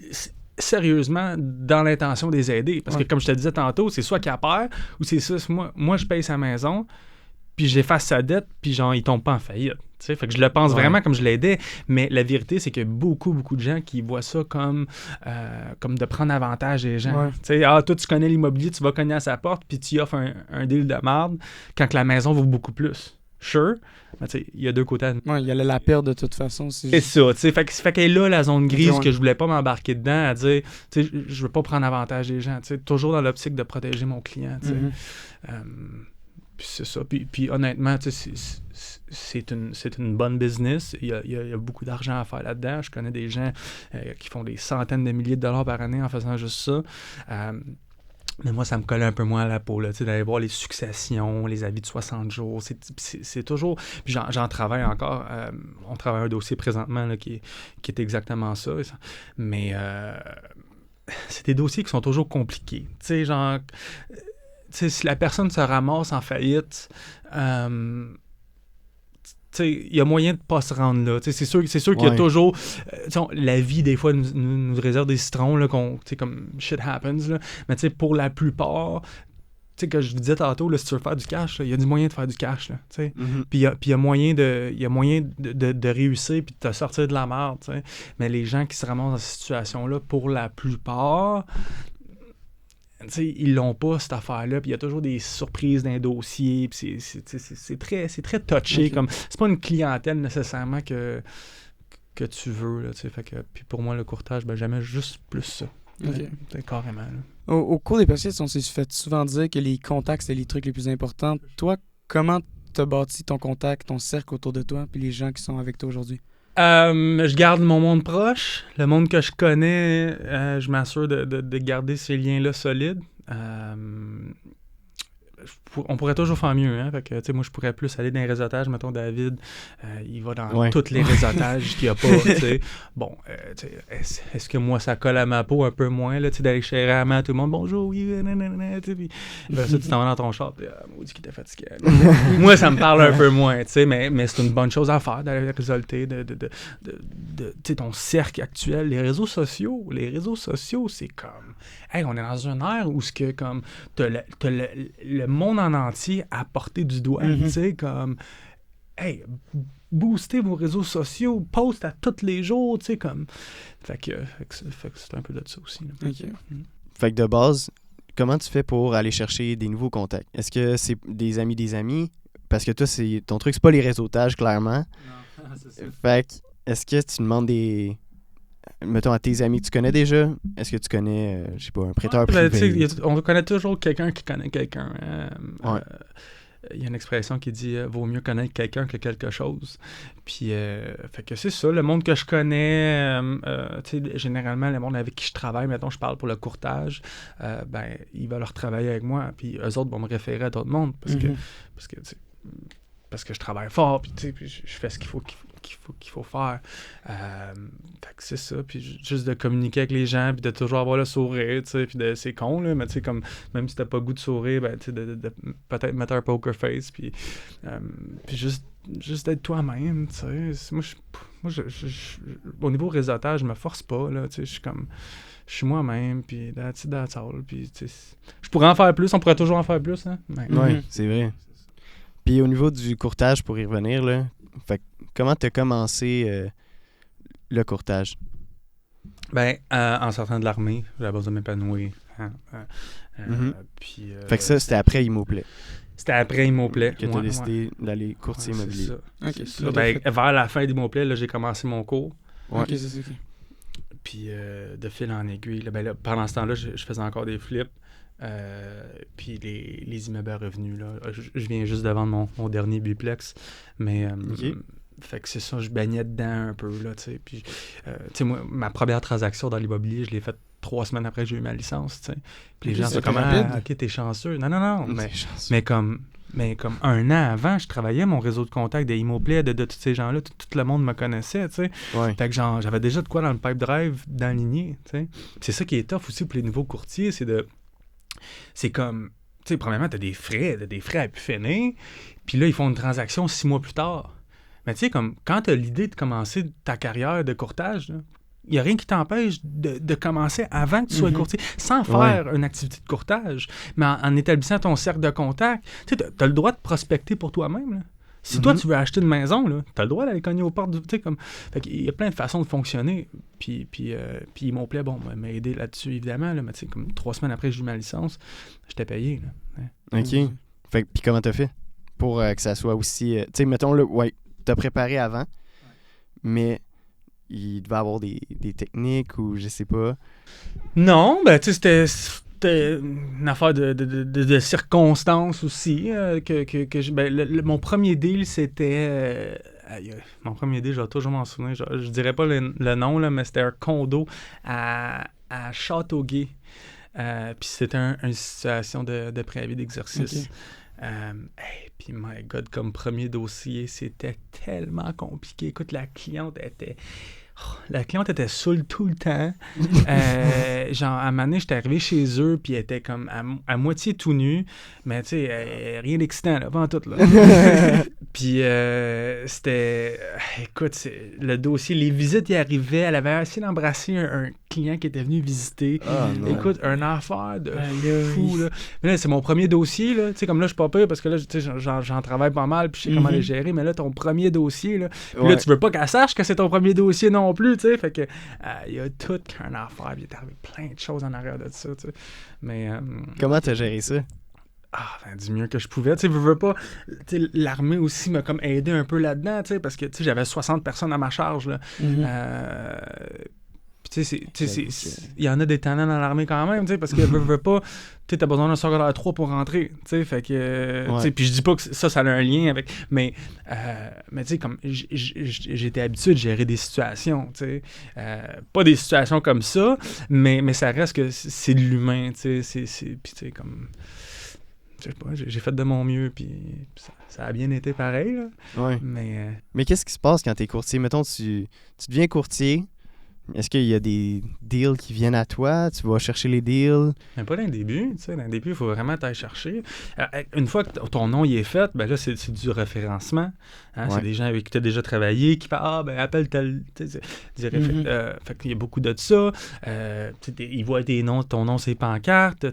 S2: sérieusement dans l'intention de les aider, parce que, comme je te disais tantôt, c'est soit qu'il a peur, ou c'est ça, moi, je paye sa maison, puis j'efface sa dette, puis genre, il tombe pas en faillite. Fait que je le pense vraiment comme je l'aidais, mais la vérité, c'est qu'il y a beaucoup de gens qui voient ça comme de prendre avantage des gens. Toi, tu connais l'immobilier, tu vas cogner à sa porte, puis tu offres un deal de merde quand que la maison vaut beaucoup plus. Sure, mais il y a deux côtés.
S1: Ouais, il y a la perte de toute façon.
S2: C'est ça, fait qu'elle est là, la zone grise, que je voulais pas m'embarquer dedans, à dire, je veux pas prendre avantage des gens, toujours dans l'optique de protéger mon client, puis c'est ça. Puis honnêtement, c'est une bonne business. Il y a beaucoup d'argent à faire là-dedans. Je connais des gens qui font des centaines de milliers de dollars par année en faisant juste ça. Mais moi, ça me collait un peu moins à la peau, là, d'aller voir les successions, les avis de 60 jours. C'est toujours... Puis j'en travaille encore. On travaille un dossier présentement là, qui est exactement ça. Mais c'est des dossiers qui sont toujours compliqués. Tu sais, genre... si la personne se ramasse en faillite, il y a moyen de pas se rendre là. C'est sûr qu'il y a toujours... la vie, des fois, nous réserve des citrons, là, comme shit happens. Là. Mais pour la plupart... que je vous disais tantôt, là, si tu veux faire du cash, il y a du moyen de faire du cash. Puis il y a moyen de réussir puis de te sortir de la merde. T'sais. Mais les gens qui se ramassent dans cette situation-là, pour la plupart, ils l'ont pas, cette affaire-là. Puis il y a toujours des surprises dans les dossiers. Puis c'est très touché.
S3: Okay.
S2: Comme, c'est pas une clientèle nécessairement que tu veux. Là, fait que, puis pour moi, le courtage, jamais juste plus ça.
S1: Okay.
S2: Carrément. Là.
S1: Au cours des podcasts, on s'est fait souvent dire que les contacts, c'est les trucs les plus importants. Toi, comment t'as bâti ton contact, ton cercle autour de toi, puis les gens qui sont avec toi aujourd'hui?
S2: Je garde mon monde proche. Le monde que je connais, je m'assure de garder ces liens-là solides. On pourrait toujours faire mieux, hein? Fait que, moi, je pourrais plus aller dans les réseautages. Mettons, David, il va dans tous les réseautages qu'il n'y a pas, Bon, est-ce que moi, ça colle à ma peau un peu moins, là, d'aller chérir à tout le monde, bonjour, oui, nanana, puis ça, tu t'en vas dans ton char, maudit qui t'est fatigué. Moi, ça me parle un peu moins, mais c'est une bonne chose à faire, d'aller résulter de ton cercle actuel. Les réseaux sociaux, c'est comme... Hey, on est dans une ère où t'as le monde en entier à portée du doigt, comme... Hey, boostez vos réseaux sociaux, post à tous les jours, comme... Fait que c'est un peu de ça aussi.
S1: Okay.
S3: Fait que de base, comment tu fais pour aller chercher des nouveaux contacts? Est-ce que c'est des amis? Parce que toi, ton truc, c'est pas les réseautages, clairement.
S2: Non, c'est ça.
S3: Fait que, est-ce que tu demandes mettons, à tes amis que tu connais déjà? Est-ce que tu connais, je sais pas, un prêteur privé?
S2: On connaît toujours quelqu'un qui connaît quelqu'un.
S3: Ouais.
S2: Il y a une expression qui dit vaut mieux connaître quelqu'un que quelque chose. Puis, fait que c'est ça, le monde que je connais, généralement, le monde avec qui je travaille, mettons, je parle pour le courtage, ils veulent travailler avec moi, puis eux autres vont me référer à d'autres mondes parce que je travaille fort, puis je fais ce qu'il faut faire. Fait que c'est ça, puis juste de communiquer avec les gens, puis de toujours avoir le sourire, puis c'est con, là, mais comme, même si t'as pas le goût de sourire, de peut-être mettre un poker face, puis juste d'être toi-même, Moi, au niveau réseautage, je me force pas, là, je suis comme... Je suis moi-même, puis that's all, puis je pourrais en faire plus, on pourrait toujours en faire plus, hein?
S3: Oui, c'est vrai. Puis au niveau du courtage, pour y revenir, là, fait comment t'as commencé le courtage?
S2: En sortant de l'armée, j'avais besoin de m'épanouir. Hein? Puis,
S3: fait que ça, c'était après Immoplay.
S2: C'était après Immoplay.
S3: Que t'as décidé d'aller courtier immobilier.
S2: C'est ça. Vers la fin d'Immoplay, là, j'ai commencé mon cours.
S3: Ouais.
S1: Ok, c'est ça.
S2: Puis de fil en aiguille, là, pendant ce temps-là, je faisais encore des flips. Puis les immeubles à revenus, là. Je viens juste de vendre mon dernier biplex. Mais... Fait que c'est ça, je baignais dedans un peu, là, tu sais. Puis, moi, ma première transaction dans l'immobilier, je l'ai faite 3 semaines après que j'ai eu ma licence, tu sais. Puis les gens sont comme, OK, t'es chanceux. Non. Mais comme 1 an avant, je travaillais mon réseau de contacts de Immoplay, de tous ces gens-là, tout le monde me connaissait, tu sais.
S3: Ouais.
S2: Fait que j'avais déjà de quoi dans le pipe drive d'enligner, tu sais. C'est ça qui est tough aussi pour les nouveaux courtiers, c'est comme, tu sais, premièrement, t'as des frais à pu finir, puis là, ils font une transaction 6 mois plus tard. Mais tu sais, comme quand tu as l'idée de commencer ta carrière de courtage, il n'y a rien qui t'empêche de commencer avant que tu sois courtier, sans faire une activité de courtage, mais en établissant ton cercle de contact. Tu as le droit de prospecter pour toi-même. Là. Si toi, tu veux acheter une maison, tu as le droit d'aller cogner aux portes. Fait qu'il y a plein de façons de fonctionner. Puis Immoplay, m'a aidé là-dessus, évidemment. Là, mais tu sais, comme 3 semaines après que j'ai eu ma licence, j'étais payé. Là. Ouais.
S3: OK. Fait puis comment t'as fait pour que ça soit aussi... tu sais, mettons, t'as préparé avant, mais il devait avoir des techniques ou je sais pas.
S2: Non, tu sais, c'était une affaire de circonstances aussi. Mon premier deal, c'était... mon premier deal, je vais toujours m'en souvenir. Je dirais pas le nom, là, mais c'était un condo à Châteauguay. Puis c'était une situation de préavis d'exercice.
S3: Okay.
S2: Puis, my God, comme premier dossier, c'était tellement compliqué. Écoute, la cliente était... la cliente était saoule tout le temps. Genre, à un moment donné, j'étais arrivé chez eux, puis elle était comme à moitié tout nue, mais tu sais, rien d'excitant, là, pas en tout, là. Puis c'était... écoute, le dossier, les visites y arrivaient, elle avait essayé d'embrasser un client qui était venu visiter. Écoute, une affaire de fou, là. Mais là, c'est mon premier dossier, là. Tu sais, comme là, je suis pas peur parce que là, tu sais, j'en travaille pas mal, puis je sais comment les gérer, mais là, ton premier dossier, là. Puis là, tu veux pas qu'elle sache que c'est ton premier dossier non plus, tu sais. Fait que, il y a tout qu'un affaire, puis il est arrivé plein de choses en arrière de ça, tu sais. Mais...
S3: comment t'as géré ça?
S2: Du mieux que je pouvais. Tu sais, veux pas... Tu sais, l'armée aussi m'a comme aidé un peu là-dedans, tu sais, parce que, tu sais, j'avais 60 personnes à ma charge, là. Tu sais, il y en a des talents dans l'armée quand même, tu sais, parce que veux pas... Tu sais, t'as besoin d'un secondaire 3 pour rentrer, tu sais, fait que... tu sais, puis je dis pas que ça a un lien avec... Mais tu sais, comme... J'étais habitué de gérer des situations, tu sais. Pas des situations comme ça, mais ça reste que c'est de l'humain, tu sais. Puis tu sais, comme... Je sais pas, j'ai fait de mon mieux, puis ça a bien été pareil, là.
S3: Ouais. Mais qu'est-ce qui se passe quand t'es courtier? Mettons, tu deviens courtier... Est-ce qu'il y a des deals qui viennent à toi? Tu vas chercher les deals?
S2: Mais pas dans le début. Tu sais, dans le début, il faut vraiment t'aller chercher. Une fois que ton nom il est fait, ben là, c'est du référencement. Hein? Ouais. C'est des gens avec qui tu as déjà travaillé qui font « Ah, ben appelle tel... » Fait qu'il y a beaucoup de ça. Ils voient ton nom, c'est pancarte.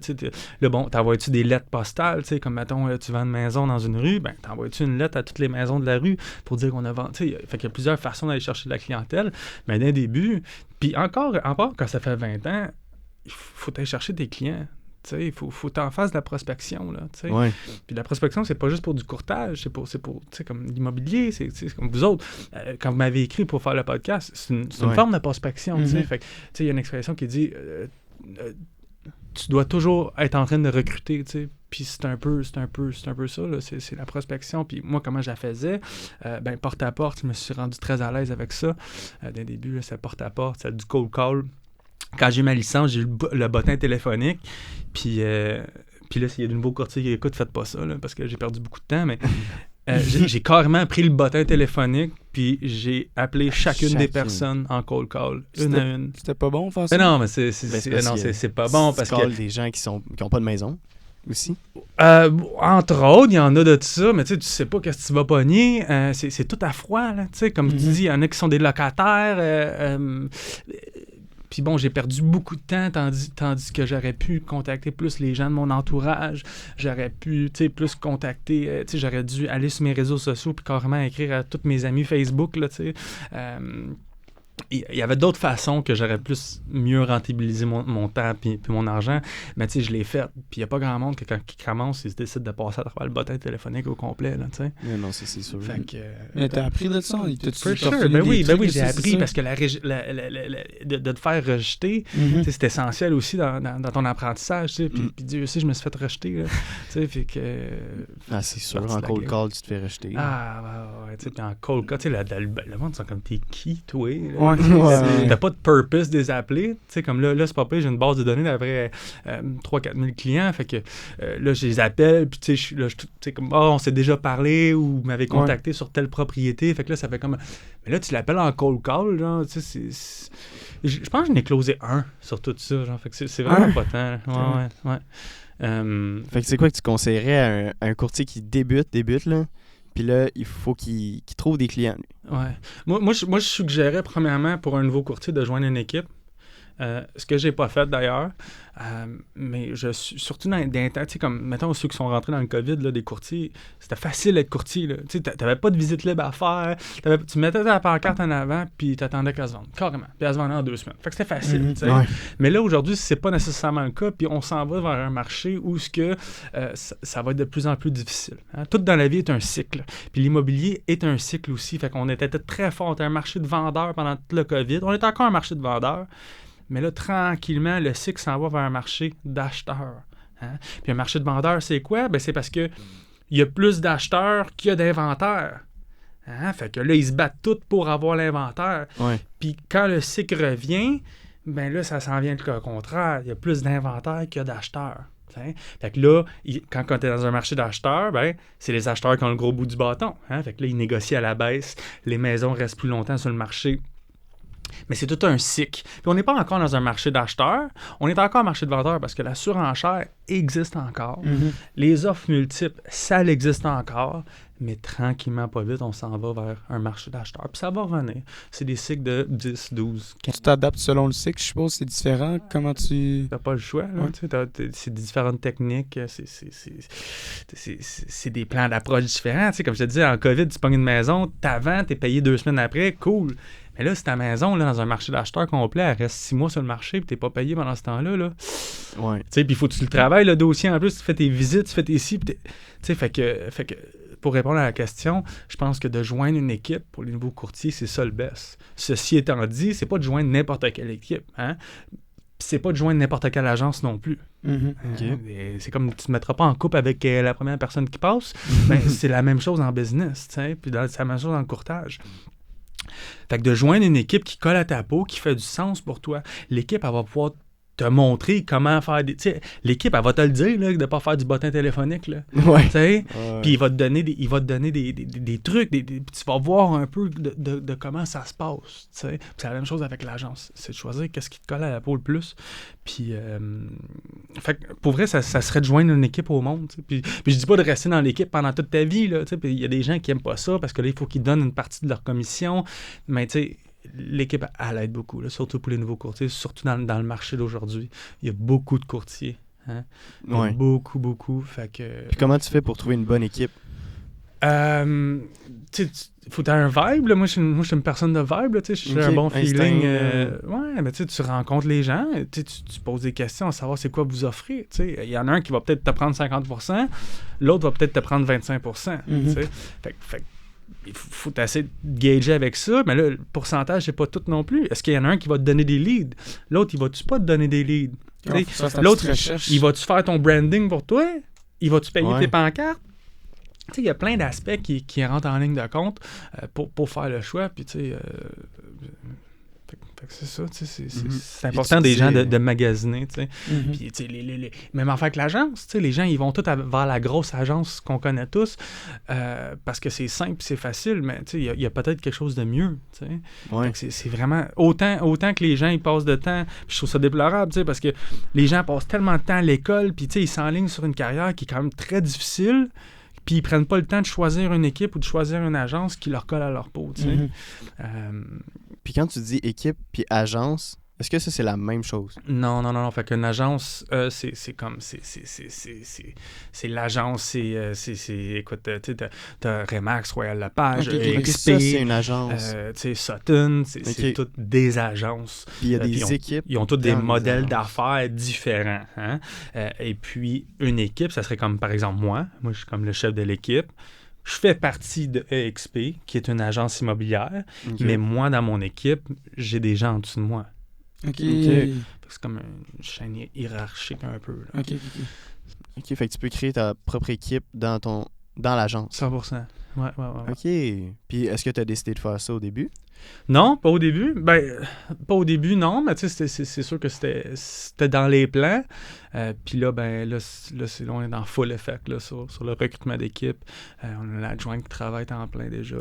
S2: Là, bon, t'envoies-tu des lettres postales? Comme, mettons, tu vends une maison dans une rue, ben t'envoies-tu une lettre à toutes les maisons de la rue pour dire qu'on a vendu? Fait qu'il y a plusieurs façons d'aller chercher de la clientèle. Mais dans le début... Puis encore, quand ça fait 20 ans, il faut aller chercher tes clients. Il faut t'en faire de la prospection. Là,
S3: ouais.
S2: Puis la prospection, c'est pas juste pour du courtage, c'est pour comme l'immobilier, c'est comme vous autres. Quand vous m'avez écrit pour faire le podcast, c'est une forme de prospection. Fait que, il y a une expression qui dit tu dois toujours être en train de recruter. Puis c'est un peu ça, là. C'est la prospection. Puis moi, comment je la faisais? Porte à porte, je me suis rendu très à l'aise avec ça. Dès le début, c'est porte à porte, c'est du cold call. Quand j'ai eu ma licence, j'ai eu le bottin téléphonique. Puis là, s'il y a de nouveaux courtiers qui écoutent, faites pas ça, là, parce que j'ai perdu beaucoup de temps. Mais j'ai carrément pris le bottin téléphonique, puis j'ai appelé chacune des personnes en cold call, une à une.
S1: C'était pas bon, faire ça?
S2: Non, mais c'est pas bon parce que...
S3: des gens qui ont pas de maison aussi?
S2: Entre autres, il y en a de ça, mais tu sais pas qu'est-ce que tu vas pogner. C'est tout à froid, là. Comme tu dis, il y en a qui sont des locataires. Puis bon, j'ai perdu beaucoup de temps, tandis que j'aurais pu contacter plus les gens de mon entourage. J'aurais pu, plus contacter... j'aurais dû aller sur mes réseaux sociaux puis carrément écrire à tous mes amis Facebook, là, il y avait d'autres façons que j'aurais mieux rentabilisé mon temps puis mon argent, mais je l'ai fait. Puis il n'y a pas grand monde que quand ils commencent, ils se décident de passer à travers le bottin téléphonique au complet, là,
S3: Mais non, c'est sûr.
S1: Mais t'as appris de ça?
S2: Ben oui, j'ai appris parce que de te faire rejeter, c'est essentiel aussi dans ton apprentissage, puis Dieu aussi, je me suis fait rejeter, là, fait que...
S3: c'est sûr, en cold call, tu te fais rejeter.
S2: Puis en cold call, le monde, c'est comme, t'es qui, toi? T'as pas de purpose de les appeler. Comme là c'est pas pire, j'ai une base de données d'après 3-4 000 clients. Fait que là, je les appelle, puis comme on s'est déjà parlé ou m'avait contacté sur telle propriété. Fait que là, ça fait comme. Mais là, tu l'appelles en cold call, genre, je pense que j'en ai closé un sur tout ça. Genre, fait que c'est vraiment pas tant. Ouais.
S3: Fait que c'est quoi que tu conseillerais à un courtier qui débute, là? Puis là, il faut qu'il trouve des clients.
S2: Ouais. Moi, je suggérais premièrement pour un nouveau courtier de joindre une équipe. Ce que j'ai pas fait d'ailleurs. Mais surtout dans des temps, tu sais, comme, mettons, ceux qui sont rentrés dans le COVID, là, des courtiers, c'était facile d'être courtier, là. Tu sais, t'avais pas de visite libre à faire. Tu mettais ta pancarte en avant, puis t'attendais qu'elle se vende, carrément. Puis elle se vendait en 2 semaines. Fait que c'était facile, tu sais. Ouais. Mais là, aujourd'hui, c'est pas nécessairement le cas, puis on s'en va vers un marché où ça va être de plus en plus difficile. Hein? Tout dans la vie est un cycle. Puis l'immobilier est un cycle aussi. Fait qu'on était très fort. On était un marché de vendeurs pendant tout le COVID. On est encore un marché de vendeurs. Mais là, tranquillement, le cycle s'en va vers un marché d'acheteurs. Hein? Puis un marché de vendeurs, c'est quoi? C'est parce que il y a plus d'acheteurs qu'il y a d'inventaires. Hein? Fait que là, ils se battent tous pour avoir l'inventaire.
S3: Ouais.
S2: Puis quand le cycle revient, là, ça s'en vient le contraire. Il y a plus d'inventaires qu'il y a d'acheteurs. T'sais? Fait que là, quand tu es dans un marché d'acheteurs, c'est les acheteurs qui ont le gros bout du bâton. Hein? Fait que là, ils négocient à la baisse. Les maisons restent plus longtemps sur le marché. Mais c'est tout un cycle. Puis on n'est pas encore dans un marché d'acheteurs, on est encore un marché de vendeurs parce que la surenchère existe encore. Les offres multiples, ça existe encore, mais tranquillement, pas vite, on s'en va vers un marché d'acheteurs. Puis ça va revenir. C'est des cycles de 10, 12, 15.
S1: Tu t'adaptes selon le cycle, je suppose, c'est différent. Comment tu...
S2: T'as pas le choix, là.
S1: Ouais.
S2: C'est différentes techniques, c'est des plans d'approche différents. T'sais, comme je te disais, en COVID, tu pognes une maison, t'as t'es payé 2 semaines après, cool. Mais là, si ta maison, là, dans un marché d'acheteurs complet, elle reste 6 mois sur le marché puis t'es pas payé pendant ce temps-là, là.
S3: Ouais.
S2: Tu sais, puis il faut que tu le travailles, le dossier, en plus, tu fais tes visites, tu fais tes ci, tu sais, fait que, pour répondre à la question, je pense que de joindre une équipe pour les nouveaux courtiers, c'est ça le best. Ceci étant dit, c'est pas de joindre n'importe quelle équipe, hein. C'est pas de joindre n'importe quelle agence non plus.
S3: Okay.
S2: C'est comme tu te mettras pas en couple avec la première personne qui passe, mais c'est la même chose en business, tu sais, puis c'est la même chose en courtage. Fait que de joindre une équipe qui colle à ta peau, qui fait du sens pour toi, l'équipe, elle va pouvoir te montrer comment faire des... Tu sais, l'équipe, elle va te le dire, là, de ne pas faire du bottin téléphonique, là.
S3: Ouais.
S2: Tu sais? Puis il va te donner des trucs, puis tu vas voir un peu de comment ça se passe, tu sais. Puis c'est la même chose avec l'agence. C'est de choisir qu'est-ce qui te colle à la peau le plus. Puis, fait que pour vrai, ça serait de joindre une équipe au monde, tu sais. Puis je dis pas de rester dans l'équipe pendant toute ta vie, là, tu sais. Puis il y a des gens qui aiment pas ça, parce que là, il faut qu'ils donnent une partie de leur commission. Mais, tu sais, l'équipe, elle aide beaucoup, là, surtout pour les nouveaux courtiers, surtout dans le marché d'aujourd'hui. Il y a beaucoup de courtiers. Hein?
S3: Ouais.
S2: Beaucoup. Fait que...
S3: Puis comment tu fais pour trouver une bonne équipe?
S2: Faut que tu aies un vibe. Là. Moi, je suis une personne de vibe. Je suis un bon feeling. Ouais, mais tu rencontres les gens. Tu poses des questions à savoir c'est quoi vous offrez. Il y en a un qui va peut-être te prendre 50%, l'autre va peut-être te prendre 25%. Fait il faut essayer de gager avec ça, mais là, le pourcentage, c'est pas tout non plus. Est-ce qu'il y en a un qui va te donner des leads? L'autre, il va-tu pas te donner des leads? L'autre, il va-tu faire ton branding pour toi? Il va-tu payer tes pancartes? Il y a plein d'aspects qui rentrent en ligne de compte pour faire le choix. Puis, fait que c'est ça, c'est important des gens de magasiner, tu sais. Puis, même en fait avec l'agence, les gens, ils vont tous vers la grosse agence qu'on connaît tous parce que c'est simple, c'est facile, mais il y a peut-être quelque chose de mieux, tu sais.
S3: Ouais.
S2: C'est vraiment, autant que les gens, ils passent de temps, puis je trouve ça déplorable, tu sais, parce que les gens passent tellement de temps à l'école, puis ils s'enlignent sur une carrière qui est quand même très difficile, puis ils prennent pas le temps de choisir une équipe ou de choisir une agence qui leur colle à leur peau, tu sais.
S3: Puis quand tu dis équipe puis agence, est-ce que ça, c'est la même chose?
S2: Non. Fait qu'une agence, c'est comme... C'est l'agence, écoute, t'as Remax, Royal Lepage, XP,
S3: ça, c'est une agence.
S2: Sutton, c'est toutes des agences.
S3: Puis il y a des équipes.
S2: Ils ont tous des modèles d'affaires différents. Hein? Et puis, une équipe, ça serait comme, par exemple, moi, je suis comme le chef de l'équipe. Je fais partie de EXP, qui est une agence immobilière, mais moi, dans mon équipe, j'ai des gens en dessous de moi.
S1: OK.
S2: C'est comme une chaîne hiérarchique un peu. Là.
S3: OK, fait que tu peux créer ta propre équipe dans l'agence.
S2: 100%. Ouais.
S3: OK. Puis est-ce que tu as décidé de faire ça au début?
S2: Non, pas au début. Pas au début, non, mais tu sais, c'est sûr que c'était dans les plans. Puis là, on est dans full effect là, sur le recrutement d'équipe. On a l'adjoint qui travaille en plein déjà.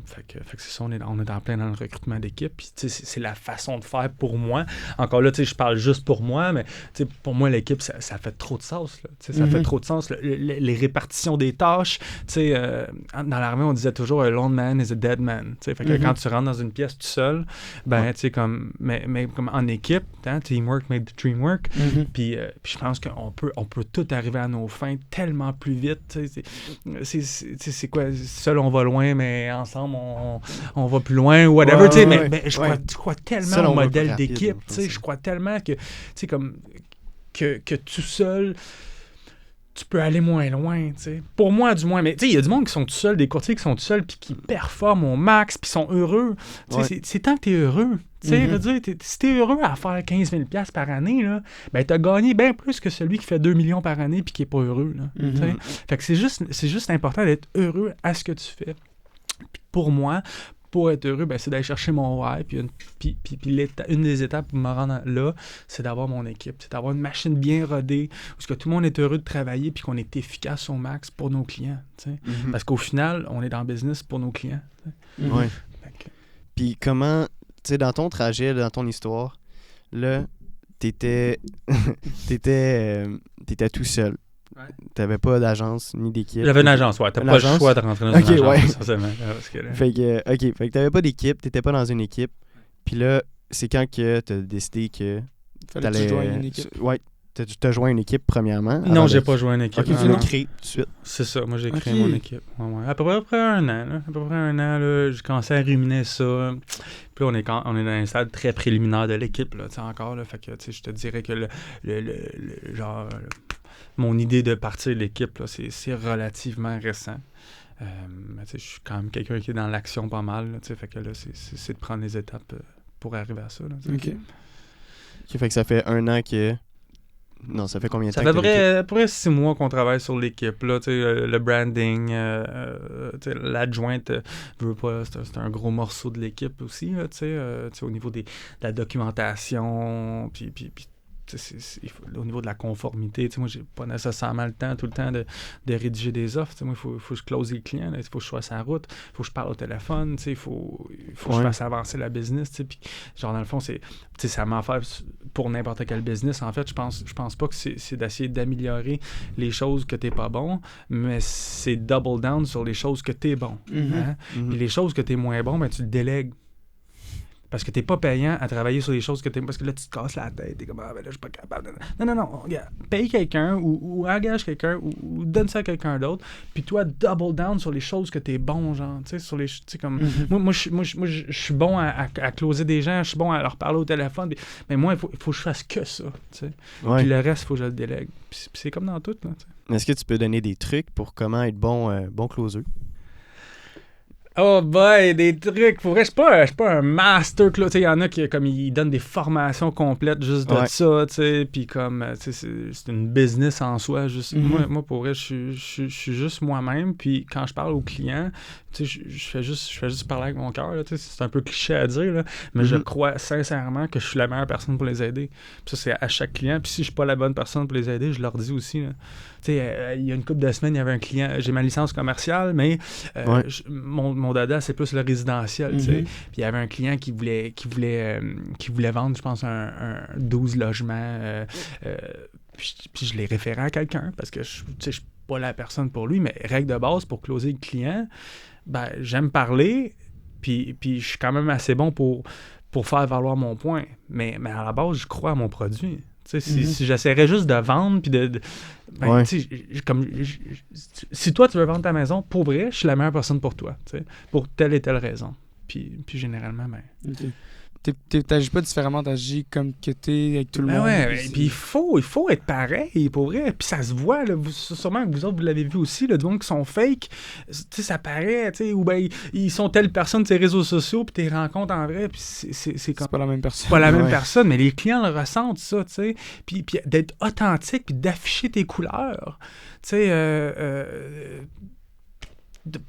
S2: Fait que c'est ça, on est en plein dans le recrutement d'équipe. Puis tu sais, c'est la façon de faire pour moi. Encore là, tu sais, je parle juste pour moi, mais tu sais, pour moi, l'équipe, ça fait trop de sens. Là. Tu sais, ça fait trop de sens. Les répartitions des tâches. Tu sais, dans l'armée, on disait toujours « a lone man is a dead man ». Tu sais, fait que quand tu rentres dans une pièce tout seul, tu sais, mais comme en équipe, hein, teamwork made the dream work. Puis je pense qu'on peut tout arriver à nos fins tellement plus vite. C'est quoi? Seul, on va loin, mais ensemble, on va plus loin, ou whatever. Mais je crois tellement
S3: seul,
S2: au modèle
S3: rapide,
S2: d'équipe. Je crois tellement que tout seul, tu peux aller moins loin, tu sais. Pour moi, du moins. Mais tu sais, il y a du monde qui sont tout seuls, des courtiers qui sont tout seuls, puis qui performent au max, puis sont heureux. C'est tant que tu es heureux. Tu sais, je veux dire, si tu es heureux à faire 15 000 $ par année, là, ben, tu as gagné bien plus que celui qui fait 2 millions par année puis qui n'est pas heureux. Là, fait que c'est juste important d'être heureux à ce que tu fais. Puis pour moi, pour être heureux, ben, c'est d'aller chercher mon why. Puis une des étapes pour me rendre là, c'est d'avoir mon équipe. C'est d'avoir une machine bien rodée, où que tout le monde est heureux de travailler puis qu'on est efficace au max pour nos clients. Parce qu'au final, on est dans le business pour nos clients.
S3: Ouais. Puis comment sais, dans ton trajet, dans ton histoire, là, t'étais tout seul.
S2: Ouais.
S3: T'avais pas d'agence ni d'équipe.
S2: J'avais une agence, ouais. T'as pas le choix de rentrer dans une agence, essentiellement.
S3: Fait que t'avais pas d'équipe, t'étais pas dans une équipe. Puis là, c'est quand que t'as décidé que
S1: Fallait que tu joignes une équipe.
S3: Ouais, t'as joint une équipe premièrement.
S2: Non, j'ai pas joué une équipe.
S3: Ok, tu l'as créé tout de suite.
S2: C'est ça, moi j'ai créé mon équipe. Ouais. À peu près un an, là. j'ai commencé à ruminer ça. Puis là, on est dans un stade très préliminaire de l'équipe, là, encore. Là, fait que, je te dirais que mon idée de partir de l'équipe, là, c'est relativement récent. Je suis quand même quelqu'un qui est dans l'action pas mal. Là, fait que là, c'est de prendre les étapes pour arriver à ça. Là,
S3: OK. Fait que ça fait un an que... Non, ça fait combien de temps?
S2: Ça fait à peu près 6 mois qu'on travaille sur l'équipe. Là, le branding, l'adjointe, c'est un gros morceau de l'équipe aussi. Là, au niveau de la documentation, puis au niveau de la conformité, moi, j'ai pas nécessairement le temps tout le temps de rédiger des offres. Moi, il faut que je close les clients, il faut que je sois sur la route, il faut que je parle au téléphone, il faut que je fasse avancer la business. Puis, genre, dans le fond, ça m'en fait pour n'importe quel business. En fait, je pense pas que c'est d'essayer d'améliorer les choses que t'es pas bon, mais c'est double down sur les choses que t'es bon. Hein? Puis les choses que t'es moins bon, ben, tu le délègues. Parce que t'es pas payant à travailler sur les choses que t'aimes. Parce que là, tu te casses la tête. T'es comme, ben là, je suis pas capable. Non. Regarde, paye quelqu'un ou engage quelqu'un ou donne ça à quelqu'un d'autre. Puis toi, double down sur les choses que t'es bon, genre. Tu sais, sur les. Tu sais, comme. Moi, je suis bon à closer des gens. Je suis bon à leur parler au téléphone. Mais moi, il faut que je fasse que ça. Tu sais. Puis le reste, il faut que je le délègue. Puis c'est comme dans tout, là. T'sais.
S3: Est-ce que tu peux donner des trucs pour comment être bon closer?
S2: Oh boy, des trucs. Pour vrai, je suis pas un master closer. Il y en a qui comme ils donnent des formations complètes juste de ça, tu sais. Puis comme c'est une business en soi. Juste moi, pour vrai, je suis juste moi-même. Puis quand je parle aux clients, tu sais, je fais juste parler avec mon cœur. C'est un peu cliché à dire, là, mais je crois sincèrement que je suis la meilleure personne pour les aider. Puis ça, c'est à chaque client. Puis si je suis pas la bonne personne pour les aider, je leur dis aussi. Tu sais, il y a une couple de semaines, il y avait un client. J'ai ma licence commerciale, mais mon dada, c'est plus le résidentiel. Tu sais. Puis il y avait un client qui voulait vendre, je pense, un 12 logements. Puis je l'ai référé à quelqu'un parce que je suis pas la personne pour lui, mais règle de base pour closer le client, ben j'aime parler, puis je suis quand même assez bon pour faire valoir mon point. Mais à la base, je crois à mon produit. Si j'essaierais juste de vendre, puis si toi, tu veux vendre ta maison, pour vrai, je suis la meilleure personne pour toi, pour telle et telle raison. Puis généralement,
S1: T'agis pas différemment, t'agis comme que t'es avec tout le monde.
S2: Ouais, puis il faut être pareil, pour vrai. Puis ça se voit, là, sûrement que vous autres, vous l'avez vu aussi, là, donc qui sont fake, ça paraît, ou ben ils sont telle personne de tes réseaux sociaux, puis t'es rencontres en vrai, puis c'est
S1: pas la même personne.
S2: Pas la même personne, mais les clients le ressentent, ça, tu sais. Puis d'être authentique, puis d'afficher tes couleurs, tu sais,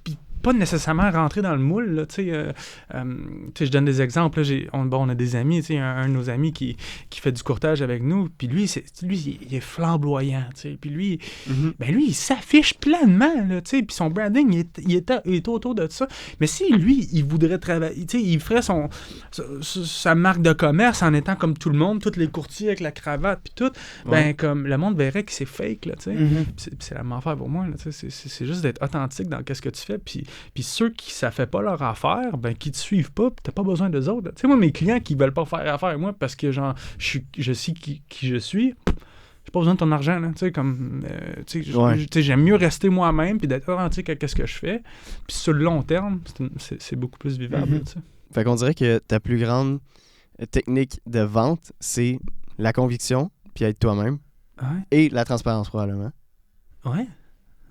S2: puis pas nécessairement rentrer dans le moule, là, tu sais, je donne des exemples, là, on a des amis, tu sais, un de nos amis qui fait du courtage avec nous, puis lui, il est flamboyant, tu sais, puis lui, il s'affiche pleinement, là, tu sais, puis son branding, il est autour de ça, mais si lui, il voudrait travailler, tu sais, il ferait sa marque de commerce en étant comme tout le monde, tous les courtiers avec la cravate, puis tout, ben, comme, le monde verrait que c'est fake, là, tu sais, c'est la même affaire pour moi, là, tu sais, c'est juste d'être authentique dans qu'est-ce que tu fais, puis ceux qui ça fait pas leur affaire, ben qui te suivent pas, t'as pas besoin d'eux autres. Tu sais, moi, mes clients qui veulent pas faire affaire avec moi parce que genre je sais qui je suis, j'ai pas besoin de ton argent, là. Tu sais, comme j'aime mieux rester moi-même puis d'être authentique à ce que je fais. Puis sur le long terme, c'est beaucoup plus vivable. Tu sais.
S3: Fait qu'on dirait que ta plus grande technique de vente, c'est la conviction, puis être toi-même, et la transparence probablement.
S2: Ouais.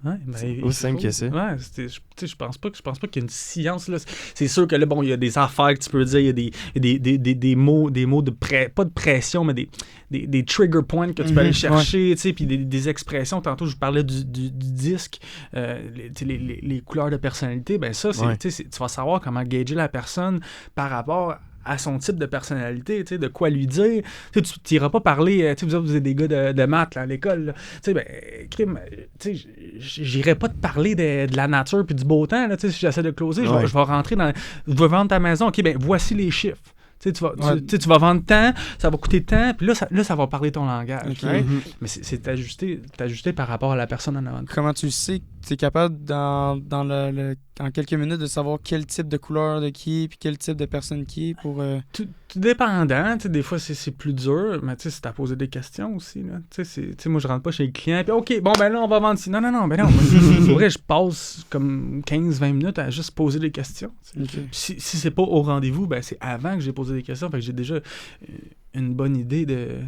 S2: Ouais,
S3: c'est aussi simple que ça.
S2: Ouais, je pense pas qu'il y a une science là. C'est sûr que là, bon, il y a des affaires que tu peux dire, il y a des mots de pas de pression, mais des trigger points que tu peux aller chercher, tu sais, puis des expressions. Tantôt, je parlais du disque, les couleurs de personnalité. Ben ça, tu vas savoir comment gager la personne par rapport à son type de personnalité, tu sais, de quoi lui dire. Tu n'iras pas parler, tu sais, vous êtes des gars de maths là, à l'école, tu sais, ben, tu sais, j'irai pas te parler de la nature puis du beau temps, là, tu sais, si j'essaie de closer, je vais rentrer dans, je vais vendre ta maison, ok, ben, voici les chiffres. Tu vas vendre tant, ça va coûter tant, puis là, ça va parler ton langage.
S1: Ok.
S2: Right? Mais c'est ajusté par rapport à la personne en avant.
S1: Comment tu le sais que tu es capable, en quelques minutes, de savoir quel type de couleur de qui puis quel type de personne qui est pour...
S2: Tout dépendant, des fois c'est plus dur, mais c'est à poser des questions aussi. Là. Moi, je rentre pas chez le client, puis OK, bon, ben là, on va vendre ci. Non, ben non. Pour vrai, je passe comme 15-20 minutes à juste poser des questions.
S1: Okay.
S2: Si c'est pas au rendez-vous, ben c'est avant que j'ai posé des questions, fait que j'ai déjà une bonne idée de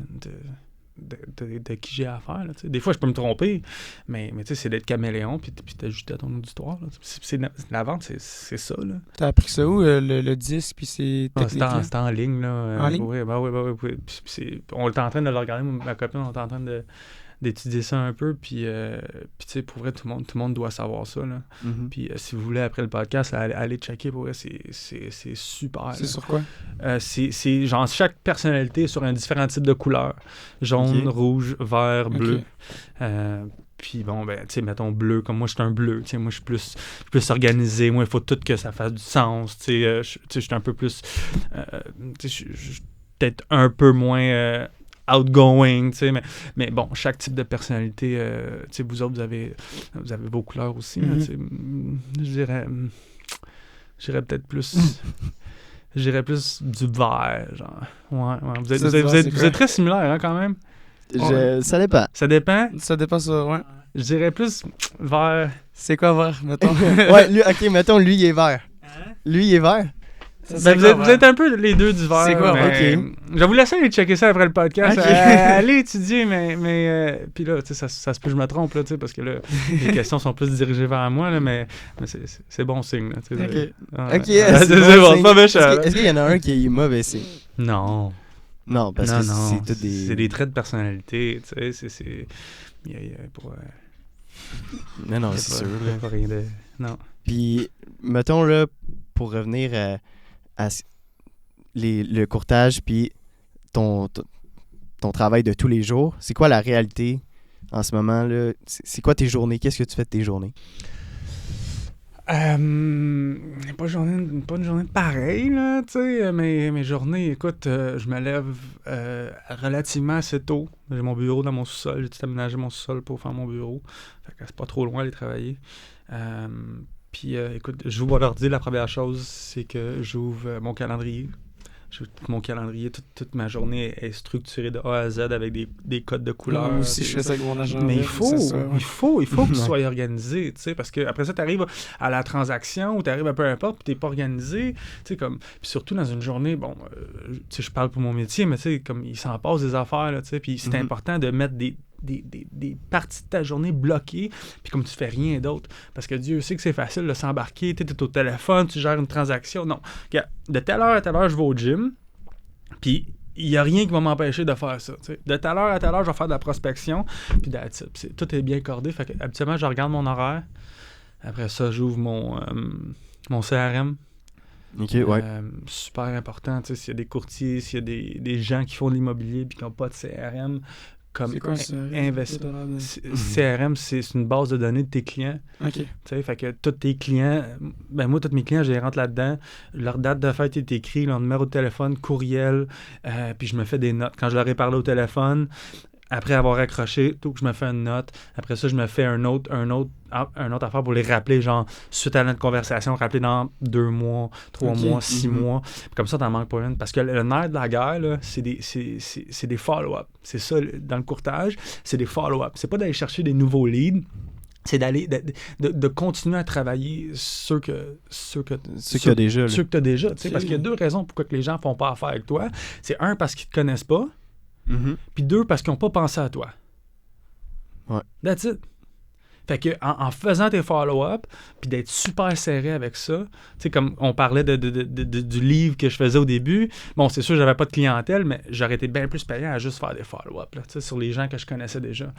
S2: qui j'ai affaire. Là, des fois, je peux me tromper, mais c'est d'être caméléon puis t'ajuster à ton auditoire. Là. La vente, c'est ça. Là.
S1: T'as appris ça où, le disque, puis ces techniques-là?
S2: C'était en ligne. Là,
S1: en ligne?
S2: Oui. On était en train de le regarder, ma copine, on était en train d'étudier ça un peu, puis pour vrai, tout le monde doit savoir ça. Là.
S3: Mm-hmm.
S2: Puis si vous voulez, après le podcast, allez checker, pour vrai, c'est super.
S1: C'est
S2: là.
S1: sur quoi?
S2: C'est genre chaque personnalité sur un différent type de couleur. Jaune, rouge, vert, bleu. Puis bon, ben, tu sais, mettons bleu, comme moi, je suis un bleu. Tu sais, moi, je suis plus organisé. Moi, il faut tout que ça fasse du sens. Tu sais, je suis un peu plus... tu sais, je suis peut-être un peu moins... outgoing, tu sais, mais bon, chaque type de personnalité, tu sais, vous autres, vous avez vos couleurs aussi, là, tu sais, je dirais peut-être plus, je dirais plus du vert, genre, ouais. Vous êtes très similaires, hein, quand même.
S3: Ça dépend.
S2: Ça dépend?
S1: Ça dépend ça, ouais.
S2: Je dirais plus vert.
S1: C'est quoi vert, mettons?
S3: Ouais, lui, OK, mettons, lui, il est vert. Lui, il est vert.
S2: Ben, vous êtes un peu les deux du vert.
S1: C'est quoi,
S2: mais,
S3: OK.
S2: Je vais vous laisser aller checker ça après le podcast.
S3: OK.
S2: Allez étudier, mais puis là, tu sais, ça se peut que je me trompe, là, tu sais, parce que là, les questions sont plus dirigées vers moi, là, mais c'est bon signe, là, tu sais.
S3: OK. OK,
S2: c'est bon, c'est pas méchant.
S3: Est-ce qu'il y en a un qui est mauvais signe?
S2: Non.
S3: Non, parce que c'est tout des...
S2: C'est des traits de personnalité, tu sais, il y a pour...
S3: Non, c'est sûr.
S2: Il y a pas rien de... Non.
S3: Puis, mettons, là, pour revenir à le courtage, puis ton travail de tous les jours, c'est quoi la réalité en ce moment, là? C'est quoi tes journées? Qu'est-ce que tu fais de tes journées?
S2: Pas une journée pareille, là, tu sais, mes journées, écoute, je me lève relativement assez tôt. J'ai mon bureau dans mon sous-sol, j'ai tout aménagé mon sous-sol pour faire mon bureau. Fait que c'est pas trop loin aller travailler. Puis, écoute, j'ouvre mon ordi, la première chose, c'est que j'ouvre mon calendrier. Mon calendrier, toute ma journée est structurée de A à Z avec des codes de couleurs.
S1: Moi aussi, je fais ça avec mon agenda.
S2: Mais il faut que tu sois organisé, tu sais, parce que après ça, tu arrives à la transaction ou tu arrives à peu importe, puis tu n'es pas organisé, tu sais, comme, puis surtout dans une journée, bon, tu sais, je parle pour mon métier, mais tu sais, comme, il s'en passe des affaires, là, tu sais, puis c'est important de mettre des parties de ta journée bloquées, puis comme tu fais rien d'autre. Parce que Dieu sait que c'est facile de s'embarquer, tu es au téléphone, tu gères une transaction. Non. De telle heure à telle heure, je vais au gym, puis il n'y a rien qui va m'empêcher de faire ça. T'sais. De telle heure à telle heure, je vais faire de la prospection, puis tout est bien cordé. Fait que, habituellement, je regarde mon horaire. Après ça, j'ouvre mon CRM.
S3: OK, ouais.
S2: Super important. S'il y a des courtiers, s'il y a des gens qui font de l'immobilier puis qui n'ont pas de CRM, comme
S1: c'est quoi,
S2: CRM, c'est une base de données de tes clients.
S1: OK.
S2: Fait que tous tes clients, moi, tous mes clients, je les rentre là-dedans. Leur date de fête est écrite, leur numéro de téléphone, courriel, puis je me fais des notes. Quand je leur ai parlé au téléphone, après avoir accroché, tout que je me fais une note. Après ça, je me fais un autre affaire pour les rappeler, genre, suite à notre conversation, rappeler dans 2 mois, 3 mois, 6 mois. Comme ça, t'en manques pas une. Parce que le nerf de la guerre, là, c'est des follow-up. C'est ça, dans le courtage, c'est des follow-up. C'est pas d'aller chercher des nouveaux leads. C'est de continuer à travailler ceux que tu as déjà. Ceux que tu as déjà. Parce qu'il y a 2 raisons pourquoi que les gens font pas affaire avec toi. C'est 1, parce qu'ils te connaissent pas. Puis 2, parce qu'ils n'ont pas pensé à toi.
S3: Ouais.
S2: That's it. Fait que en faisant tes follow-up, puis d'être super serré avec ça, tu sais, comme on parlait du livre que je faisais au début, bon, c'est sûr, j'avais pas de clientèle, mais j'aurais été bien plus payant à juste faire des follow-up, là, tu sais, sur les gens que je connaissais déjà.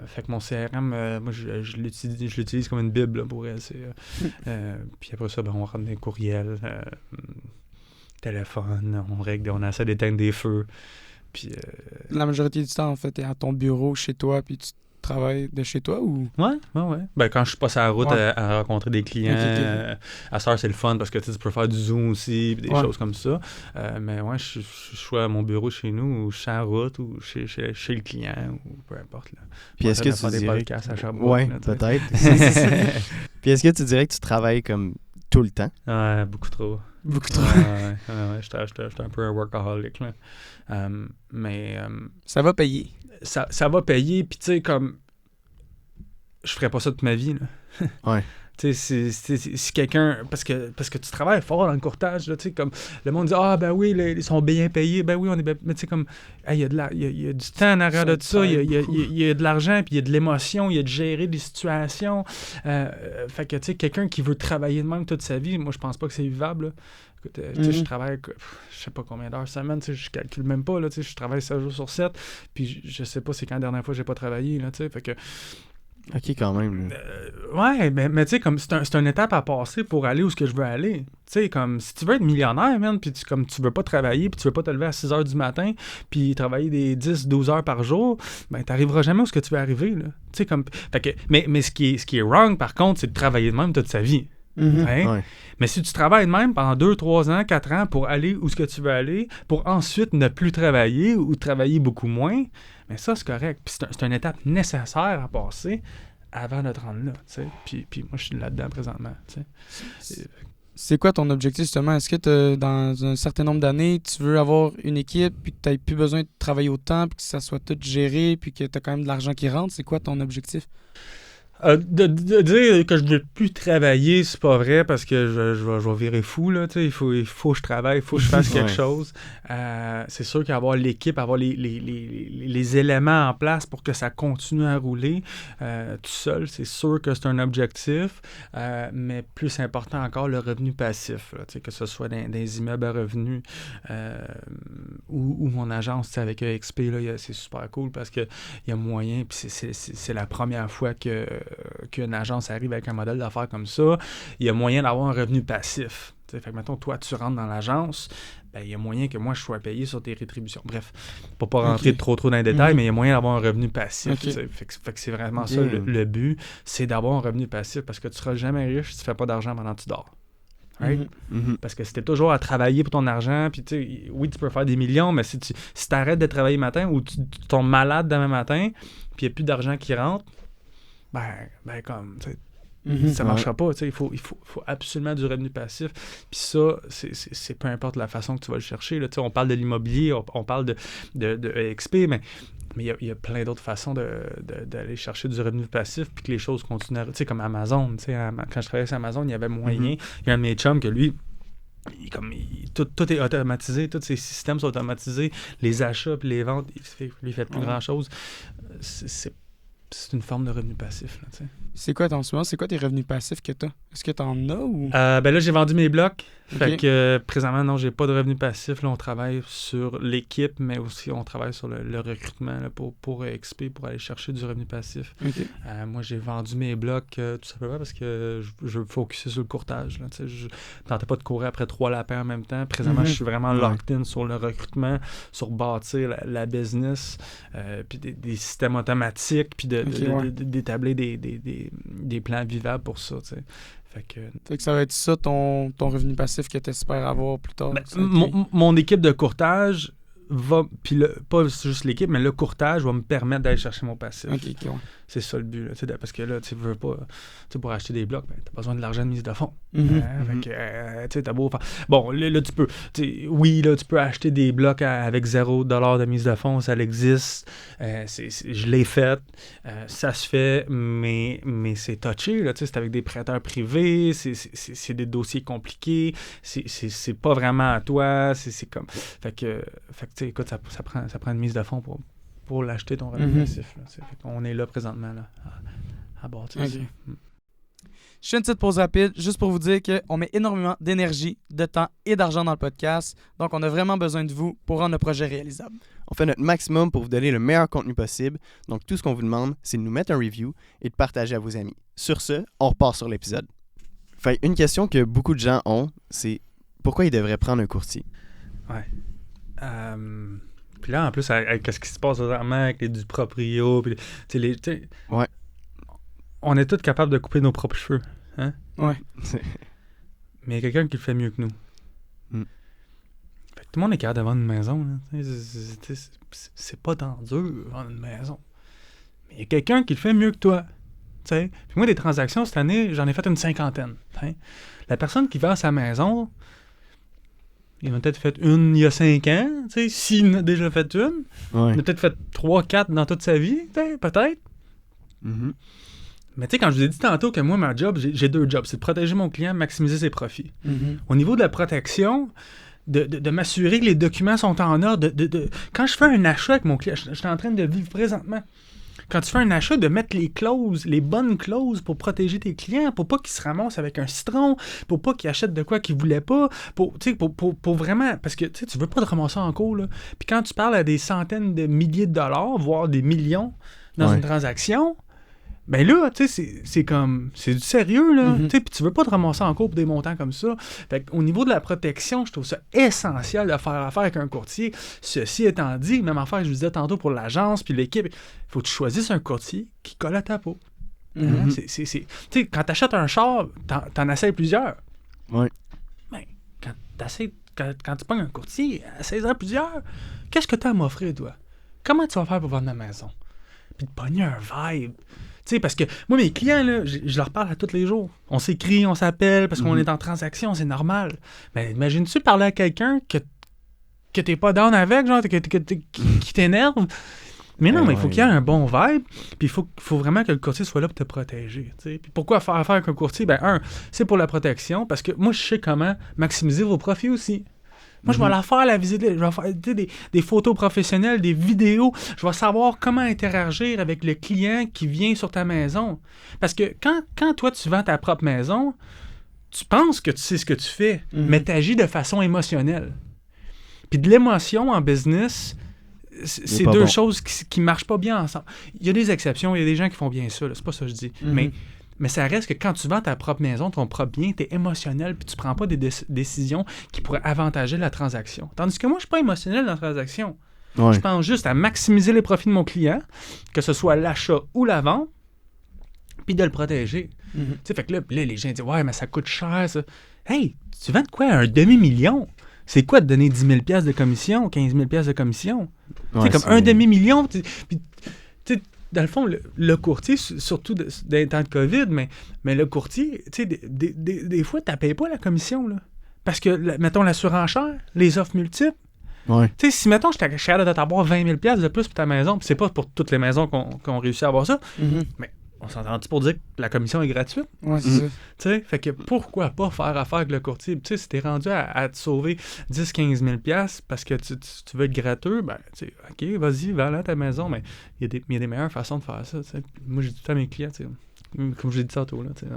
S2: Fait que mon CRM, moi, je l'utilise comme une bible, là, pour elle. Puis après ça, ben, on rentre des courriels, téléphone, on essaie d'éteindre des feux. Puis,
S1: la majorité du temps, en fait, t'es à ton bureau, chez toi, puis travailles de chez toi ou?
S2: Ouais. Ben, quand je suis pas sur la route
S1: Ouais.
S2: à rencontrer des clients,
S1: Ok.
S2: à cette heure, c'est le fun parce que tu peux faire du Zoom aussi, pis des
S1: Ouais.
S2: choses comme ça. Mais ouais, je suis à mon bureau chez nous, ou je suis à la route, ou chez le client, ou peu importe. Là.
S3: Puis est-ce que tu
S2: faire des
S3: dirais...
S2: podcasts à Sherbrooke,
S3: Ouais,
S2: là, tu sais.
S3: peut-être. Puis est-ce que tu dirais que tu travailles comme tout le temps?
S2: Ouais, beaucoup trop.
S1: Beaucoup trop.
S2: Ouais, j'étais un peu un workaholic, là. Mais
S1: Ça va payer.
S2: ça va payer, puis tu sais, comme... Je ferais pas ça toute ma vie, là.
S3: Ouais.
S2: Tu sais, si quelqu'un... Parce que tu travailles fort dans le courtage, là, tu sais, comme... Le monde dit « Ah, ben oui, ils sont bien payés. » Ben oui, on est bien... Mais tu sais, comme... Hey, il y a du temps en arrière de ça. Il y a de l'argent, puis il y a de l'émotion. Il y a de gérer des situations. Fait que, tu sais, quelqu'un qui veut travailler de même toute sa vie, moi, je pense pas que c'est vivable, là. Écoute, tu sais, je travaille, je sais pas combien d'heures semaine, tu sais, je calcule même pas, là, tu sais, je travaille 7 jours sur 7, puis je sais pas c'est quand la dernière fois que j'ai pas travaillé, là, tu sais, fait que...
S3: OK, quand même. Là.
S2: Ouais, mais tu sais, comme c'est une étape à passer pour aller où ce que je veux aller. Tu sais, comme si tu veux être millionnaire, man, puis tu veux pas travailler, puis tu veux pas te lever à 6 heures du matin, puis travailler des 10-12 heures par jour, ben t'arriveras jamais où ce que tu veux arriver, là. Tu sais, comme... Fait que, mais ce qui est wrong, par contre, c'est de travailler de même toute sa vie. Hein?
S3: Ouais.
S2: Mais si tu travailles de même pendant 2, 3 ans, 4 ans pour aller où ce que tu veux aller, pour ensuite ne plus travailler ou travailler beaucoup moins, mais ça, c'est correct. Puis c'est une étape nécessaire à passer avant de te rendre là. Puis moi, je suis là-dedans présentement. T'sais.
S1: C'est quoi ton objectif, justement? Est-ce que dans un certain nombre d'années, tu veux avoir une équipe, puis que tu n'aies plus besoin de travailler autant, puis que ça soit tout géré, puis que tu as quand même de l'argent qui rentre? C'est quoi ton objectif?
S2: De dire que je ne veux plus travailler, c'est pas vrai parce que je vais virer fou. Là, il faut que je travaille, il faut que je fasse quelque chose. C'est sûr qu'avoir l'équipe, avoir les éléments en place pour que ça continue à rouler tout seul, c'est sûr que c'est un objectif. Mais plus important encore, le revenu passif. Là, que ce soit dans des immeubles à revenus ou mon agence avec EXP, là, c'est super cool parce qu'il y a moyen, puis c'est la première fois qu'une agence arrive avec un modèle d'affaires comme ça, il y a moyen d'avoir un revenu passif. T'sais, fait que, mettons, toi, tu rentres dans l'agence, ben, il y a moyen que moi, je sois payé sur tes rétributions. Bref, pour pas rentrer trop dans les détails, mais il y a moyen d'avoir un revenu passif. Fait que c'est vraiment ça, le but, c'est d'avoir un revenu passif parce que tu seras jamais riche si tu fais pas d'argent pendant que tu dors. Right? Parce que si t'es toujours à travailler pour ton argent, puis tu sais, oui, tu peux faire des millions, mais si t'arrêtes de travailler le matin ou tu tombes malade demain matin, puis il n'y a plus d'argent qui rentre, ben comme, ça marchera pas. Il faut absolument du revenu passif. Puis ça, c'est peu importe la façon que tu vas le chercher. Là. On parle de l'immobilier, on parle de XP, mais il y a plein d'autres façons d'aller chercher du revenu passif puis que les choses continuent à... Tu sais, comme Amazon. Quand je travaillais sur Amazon, il y avait moyen. Il y a un de mes chums que lui... tout est automatisé, tous ses systèmes sont automatisés, les achats puis les ventes, il fait plus grand-chose. C'est une forme de revenu passif. Là,
S1: c'est quoi ton c'est quoi tes revenus passifs que tu as? Est-ce que tu en as ou?
S2: Ben là, j'ai vendu mes blocs.
S1: Okay.
S2: Fait que présentement, non, j'ai pas de revenus passifs. Là, on travaille sur l'équipe, mais aussi on travaille sur le recrutement là, pour XP, pour aller chercher du revenu passif.
S1: Okay.
S2: Moi, j'ai vendu mes blocs tout simplement parce que je veux focuser sur le courtage. Là, je ne tentais pas de courir après 3 lapins en même temps. Présentement, je suis vraiment locked in sur le recrutement, sur bâtir la business, puis des systèmes automatiques, puis d'établir des plans vivables pour ça. T'sais. Fait que
S1: ça va être ça ton revenu passif que tu espères avoir plus tard.
S2: Mon équipe de courtage va, puis pas juste l'équipe, mais le courtage va me permettre d'aller chercher mon passif.
S1: Okay.
S2: C'est ça le but. Là, parce que là, tu veux pas. Pour acheter des blocs, t'as besoin de l'argent de mise de fonds. Fait que, t'as beau faire. Bon, là, tu peux. Oui, là, tu peux acheter des blocs avec $0 de mise de fonds, ça existe. Je l'ai fait. Ça se fait, mais c'est touché. Là, c'est avec des prêteurs privés. C'est des dossiers compliqués. C'est pas vraiment à toi. C'est comme. Fait que écoute, ça prend une mise de fonds pour l'acheter ton revenu passif. On est là présentement là, à bâtir ça.
S1: Je fais une petite pause rapide juste pour vous dire qu'on met énormément d'énergie, de temps et d'argent dans le podcast. Donc, on a vraiment besoin de vous pour rendre le projet réalisable.
S3: On fait notre maximum pour vous donner le meilleur contenu possible. Donc, tout ce qu'on vous demande, c'est de nous mettre un review et de partager à vos amis. Sur ce, on repart sur l'épisode. Fait une question que beaucoup de gens ont, c'est pourquoi ils devraient prendre un courtier?
S2: Ouais. Puis là, en plus, avec ce qui se passe vraiment avec les du proprio, puis
S3: Ouais.
S2: On est tous capables de couper nos propres cheveux. Hein?
S1: Ouais.
S2: Mais il y a quelqu'un qui le fait mieux que nous. Fait que tout le monde est capable de vendre une maison. Là. C'est pas tant dur de vendre une maison. Mais il y a quelqu'un qui le fait mieux que toi. T'sais. Puis moi, des transactions, cette année, j'en ai fait une 50aine. T'sais. La personne qui vend sa maison, il en a peut-être fait une il y a 5 ans. S'il en a déjà fait une, il en a peut-être fait 3-4 dans toute sa vie, peut-être.
S3: Mm-hmm.
S2: Mais tu sais, quand je vous ai dit tantôt que moi, ma job, j'ai 2 jobs. C'est de protéger mon client, maximiser ses profits.
S1: Mm-hmm.
S2: Au niveau de la protection, de m'assurer que les documents sont en ordre. Quand je fais un achat avec mon client, je suis en train de le vivre présentement. Quand tu fais un achat, de mettre les clauses, les bonnes clauses pour protéger tes clients, pour pas qu'ils se ramassent avec un citron, pour pas qu'ils achètent de quoi qu'ils voulaient pas, pour vraiment... Parce que tu veux pas te ramasser en cours, là. Puis quand tu parles à des centaines de milliers de dollars, voire des millions dans une transaction... Ben là, tu sais, c'est comme... C'est du sérieux, là. Tu sais, puis tu veux pas te ramasser en cours pour des montants comme ça. Fait qu'au niveau de la protection, je trouve ça essentiel de faire affaire avec un courtier. Ceci étant dit, même affaire que je vous disais tantôt pour l'agence puis l'équipe, il faut que tu choisisses un courtier qui colle à ta peau. Tu sais, quand t'achètes un char, t'en essaies plusieurs.
S3: Ouais.
S2: Ben, quand tu pognes un courtier, essaie-en plusieurs. Qu'est-ce que t'as à m'offrir, toi? Comment tu vas faire pour vendre ma maison? Puis de pogner un vibe. Tu sais, parce que moi, mes clients, là, je leur parle à tous les jours. On s'écrit, on s'appelle, parce qu'on est en transaction, c'est normal. Mais imagine-tu parler à quelqu'un que t'es pas down avec, genre, qui t'énerve? Mais non, mais il faut qu'il y ait un bon vibe, puis il faut vraiment que le courtier soit là pour te protéger. T'sais. Puis pourquoi faire affaire avec un courtier? Ben, c'est pour la protection, parce que moi, je sais comment maximiser vos profits aussi. Moi, je vais leur faire la visite, je vais faire des photos professionnelles, des vidéos. Je vais savoir comment interagir avec le client qui vient sur ta maison. Parce que quand toi, tu vends ta propre maison, tu penses que tu sais ce que tu fais, mais tu agis de façon émotionnelle. Puis de l'émotion en business, c'est deux choses qui ne marchent pas bien ensemble. Il y a des exceptions, il y a des gens qui font bien ça, là, c'est pas ça que je dis. Mais ça reste que quand tu vends ta propre maison, ton propre bien, tu es émotionnel puis tu prends pas des décisions qui pourraient avantager la transaction. Tandis que moi, je suis pas émotionnel dans la transaction. Je pense juste à maximiser les profits de mon client, que ce soit l'achat ou la vente, puis de le protéger. Tu sais, fait que là, les gens disent « Ouais, mais ça coûte cher, ça. » Hey, tu vends de quoi? Un demi-million? C'est quoi de donner 10 000 $ de commission, 15 000 $ de commission? Tu sais, comme un demi-million, puis dans le fond, le courtier, surtout dans les temps de COVID, mais le courtier, tu sais, des fois, tu ne payes pas la commission, là. Parce que, mettons, la surenchère, les offres multiples. Tu sais, si, mettons, je suis capable de t'avoir 20 000 $ de plus pour ta maison, puis c'est pas pour toutes les maisons qu'on réussit à avoir ça, mais on s'entend-tu pour dire que la commission est gratuite?
S1: Ouais, c'est ça.
S2: Tu sais, fait que pourquoi pas faire affaire avec le courtier? Tu sais, si t'es rendu à te sauver 10-15 000 $ parce que tu veux être gratteux, ben, tu sais, OK, vas-y, va là ta maison, mais il y a des meilleures façons de faire ça, tu sais. Moi, j'ai dit tout à mes clients, tu sais, comme je l'ai dit tantôt, là, tu sais,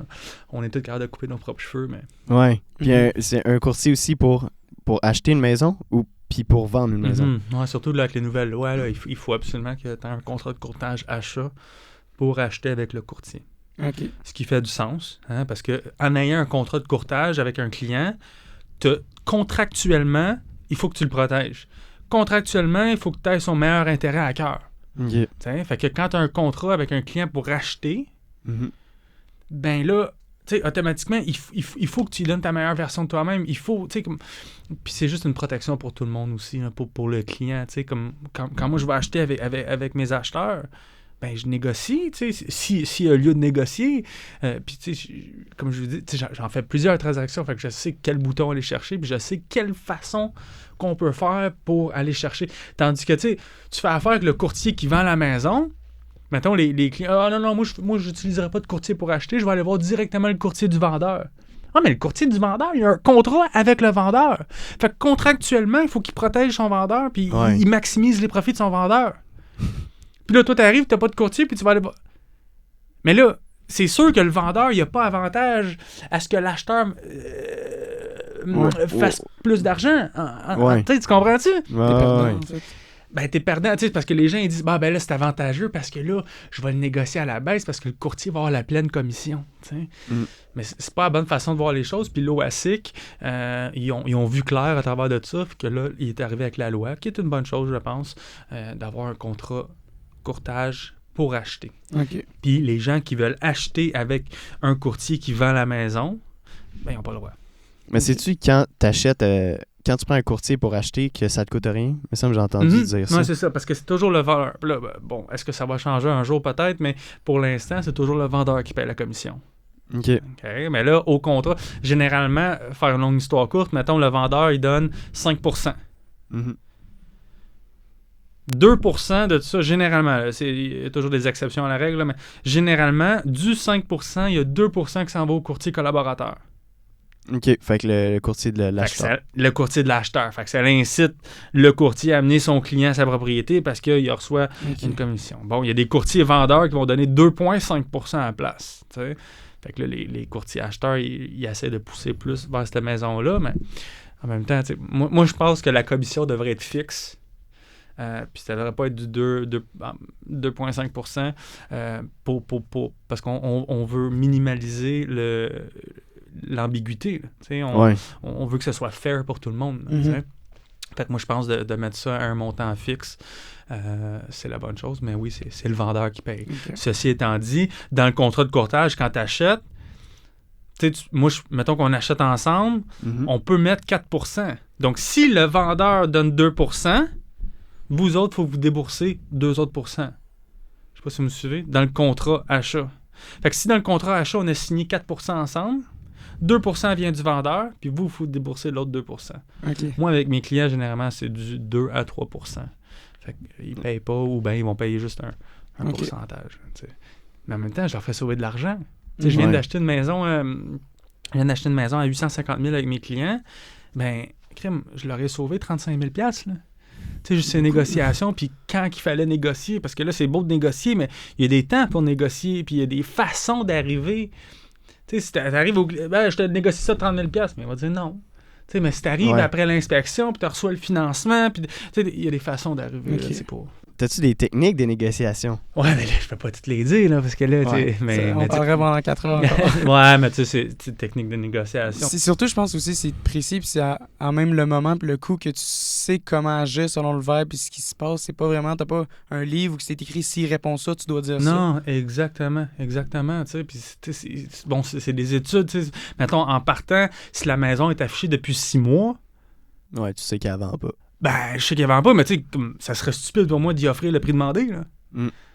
S2: on est tous capables de couper nos propres cheveux, mais...
S3: Ouais, puis c'est un courtier aussi pour acheter une maison ou puis pour vendre une maison.
S2: Ouais, surtout là, avec les nouvelles lois, là, il faut absolument que tu aies un contrat de courtage achat pour acheter avec le courtier.
S1: Okay.
S2: Ce qui fait du sens, hein, parce qu'en ayant un contrat de courtage avec un client, contractuellement, il faut que tu le protèges. Contractuellement, il faut que tu aies son meilleur intérêt à cœur. Fait que quand tu as un contrat avec un client pour acheter, ben là, tu sais, automatiquement, il faut que tu lui donnes ta meilleure version de toi-même. Il faut, tu sais, comme... Puis c'est juste une protection pour tout le monde aussi, hein, pour le client, tu sais, comme quand moi je vais acheter avec mes acheteurs, ben je négocie, tu sais, s'il y a lieu de négocier, puis tu sais, comme je vous dis, tu sais, j'en fais plusieurs transactions, fait que je sais quel bouton aller chercher, puis je sais quelle façon qu'on peut faire pour aller chercher. Tandis que, tu sais, tu fais affaire avec le courtier qui vend la maison, mettons, les clients, ah non, moi j'utiliserai pas de courtier pour acheter, je vais aller voir directement le courtier du vendeur. Ah, mais le courtier du vendeur, il a un contrat avec le vendeur. Fait que contractuellement, il faut qu'il protège son vendeur, puis il maximise les profits de son vendeur. Puis là, toi, t'arrives, t'as pas de courtier, puis tu vas aller... Mais là, c'est sûr que le vendeur, il a pas avantage à ce que l'acheteur fasse plus d'argent. Tu comprends-tu?
S3: Ouais.
S2: ben, t'es perdant, tu sais, parce que les gens, ils disent, ben là, c'est avantageux parce que là, je vais le négocier à la baisse parce que le courtier va avoir la pleine commission, tu sais. Mais c'est pas la bonne façon de voir les choses. Puis l'OASIC, ils ont vu clair à travers de ça, puis que là, il est arrivé avec la loi, qui est une bonne chose, je pense, d'avoir un contrat courtage pour acheter.
S1: OK.
S2: Puis les gens qui veulent acheter avec un courtier qui vend la maison, ben, ils n'ont pas le droit.
S3: Mais sais-tu quand t'achètes, quand tu prends un courtier pour acheter, que ça te coûte rien? Il me semble que j'ai entendu dire ça.
S2: Oui, c'est ça, parce que c'est toujours le vendeur. Là, ben, bon, est-ce que ça va changer un jour peut-être, mais pour l'instant, c'est toujours le vendeur qui paie la commission.
S3: OK.
S2: OK, mais là, au contrat, généralement, faire une longue histoire courte, mettons, le vendeur, il donne 5%. 2% de tout ça, généralement, là, il y a toujours des exceptions à la règle, là, mais généralement, du 5%, il y a 2% qui s'en va au courtier collaborateur.
S3: OK, fait que le courtier de l'acheteur.
S2: Le courtier de l'acheteur. Fait que ça incite le courtier à amener son client à sa propriété parce qu'il reçoit une commission. Bon, il y a des courtiers vendeurs qui vont donner 2,5% à la place. T'sais. Fait que là, les courtiers acheteurs, ils essaient de pousser plus vers cette maison-là, mais en même temps, moi, je pense que la commission devrait être fixe. Puis ça ne devrait pas être du 2,5% parce qu'on veut minimaliser l'ambiguïté. On veut que ce soit fair pour tout le monde. Fait que moi, je pense de mettre ça à un montant fixe, c'est la bonne chose. Mais oui, c'est le vendeur qui paye. Okay. Ceci étant dit, dans le contrat de courtage, quand tu achètes, mettons qu'on achète ensemble, on peut mettre 4%. Donc, si le vendeur donne 2%, vous autres, il faut que vous déboursez 2 autres %. Je ne sais pas si vous me suivez. Dans le contrat achat. Fait que si dans le contrat achat, on a signé 4% ensemble, 2% vient du vendeur, puis vous, il faut débourser l'autre 2%.
S1: Okay.
S2: Moi, avec mes clients, généralement, c'est du 2 à 3%. Fait qu'ils ne payent pas ou bien ils vont payer juste un pourcentage. T'sais. Mais en même temps, je leur fais sauver de l'argent. Je viens d'acheter une maison à 850 000 avec mes clients. Ben, je leur ai sauvé 35 000 $, là. Tu sais, juste ces négociations, puis quand il fallait négocier, parce que là, c'est beau de négocier, mais il y a des temps pour négocier, puis il y a des façons d'arriver. Tu sais, si t'arrives je te négocie ça 30 000 $, mais il va dire non. Tu sais, mais si t'arrives après l'inspection, puis tu reçois le financement, puis tu sais, il y a des façons d'arriver. Okay. Là, c'est pour...
S3: T'as-tu des techniques de négociation?
S2: Ouais, mais là, je peux pas toutes les dire, là, parce que là,
S1: on parlerait pendant 4 heures encore.
S2: Ouais, mais tu sais, c'est technique de négociation.
S1: C'est surtout, je pense aussi, c'est précis, puis c'est à même le moment, puis le coup que tu sais comment agir selon le verbe, puis ce qui se passe, c'est pas vraiment, t'as pas un livre où c'est écrit, s'il répond ça, tu dois dire ça.
S2: Non, exactement, tu sais, puis c'est des études, tu sais. Mettons, en partant, si la maison est affichée depuis 6 mois...
S3: Ouais, tu sais qu'elle vend pas.
S2: Ben, je sais qu'il n'y en a pas, mais tu sais, ça serait stupide pour moi d'y offrir le prix demandé, là.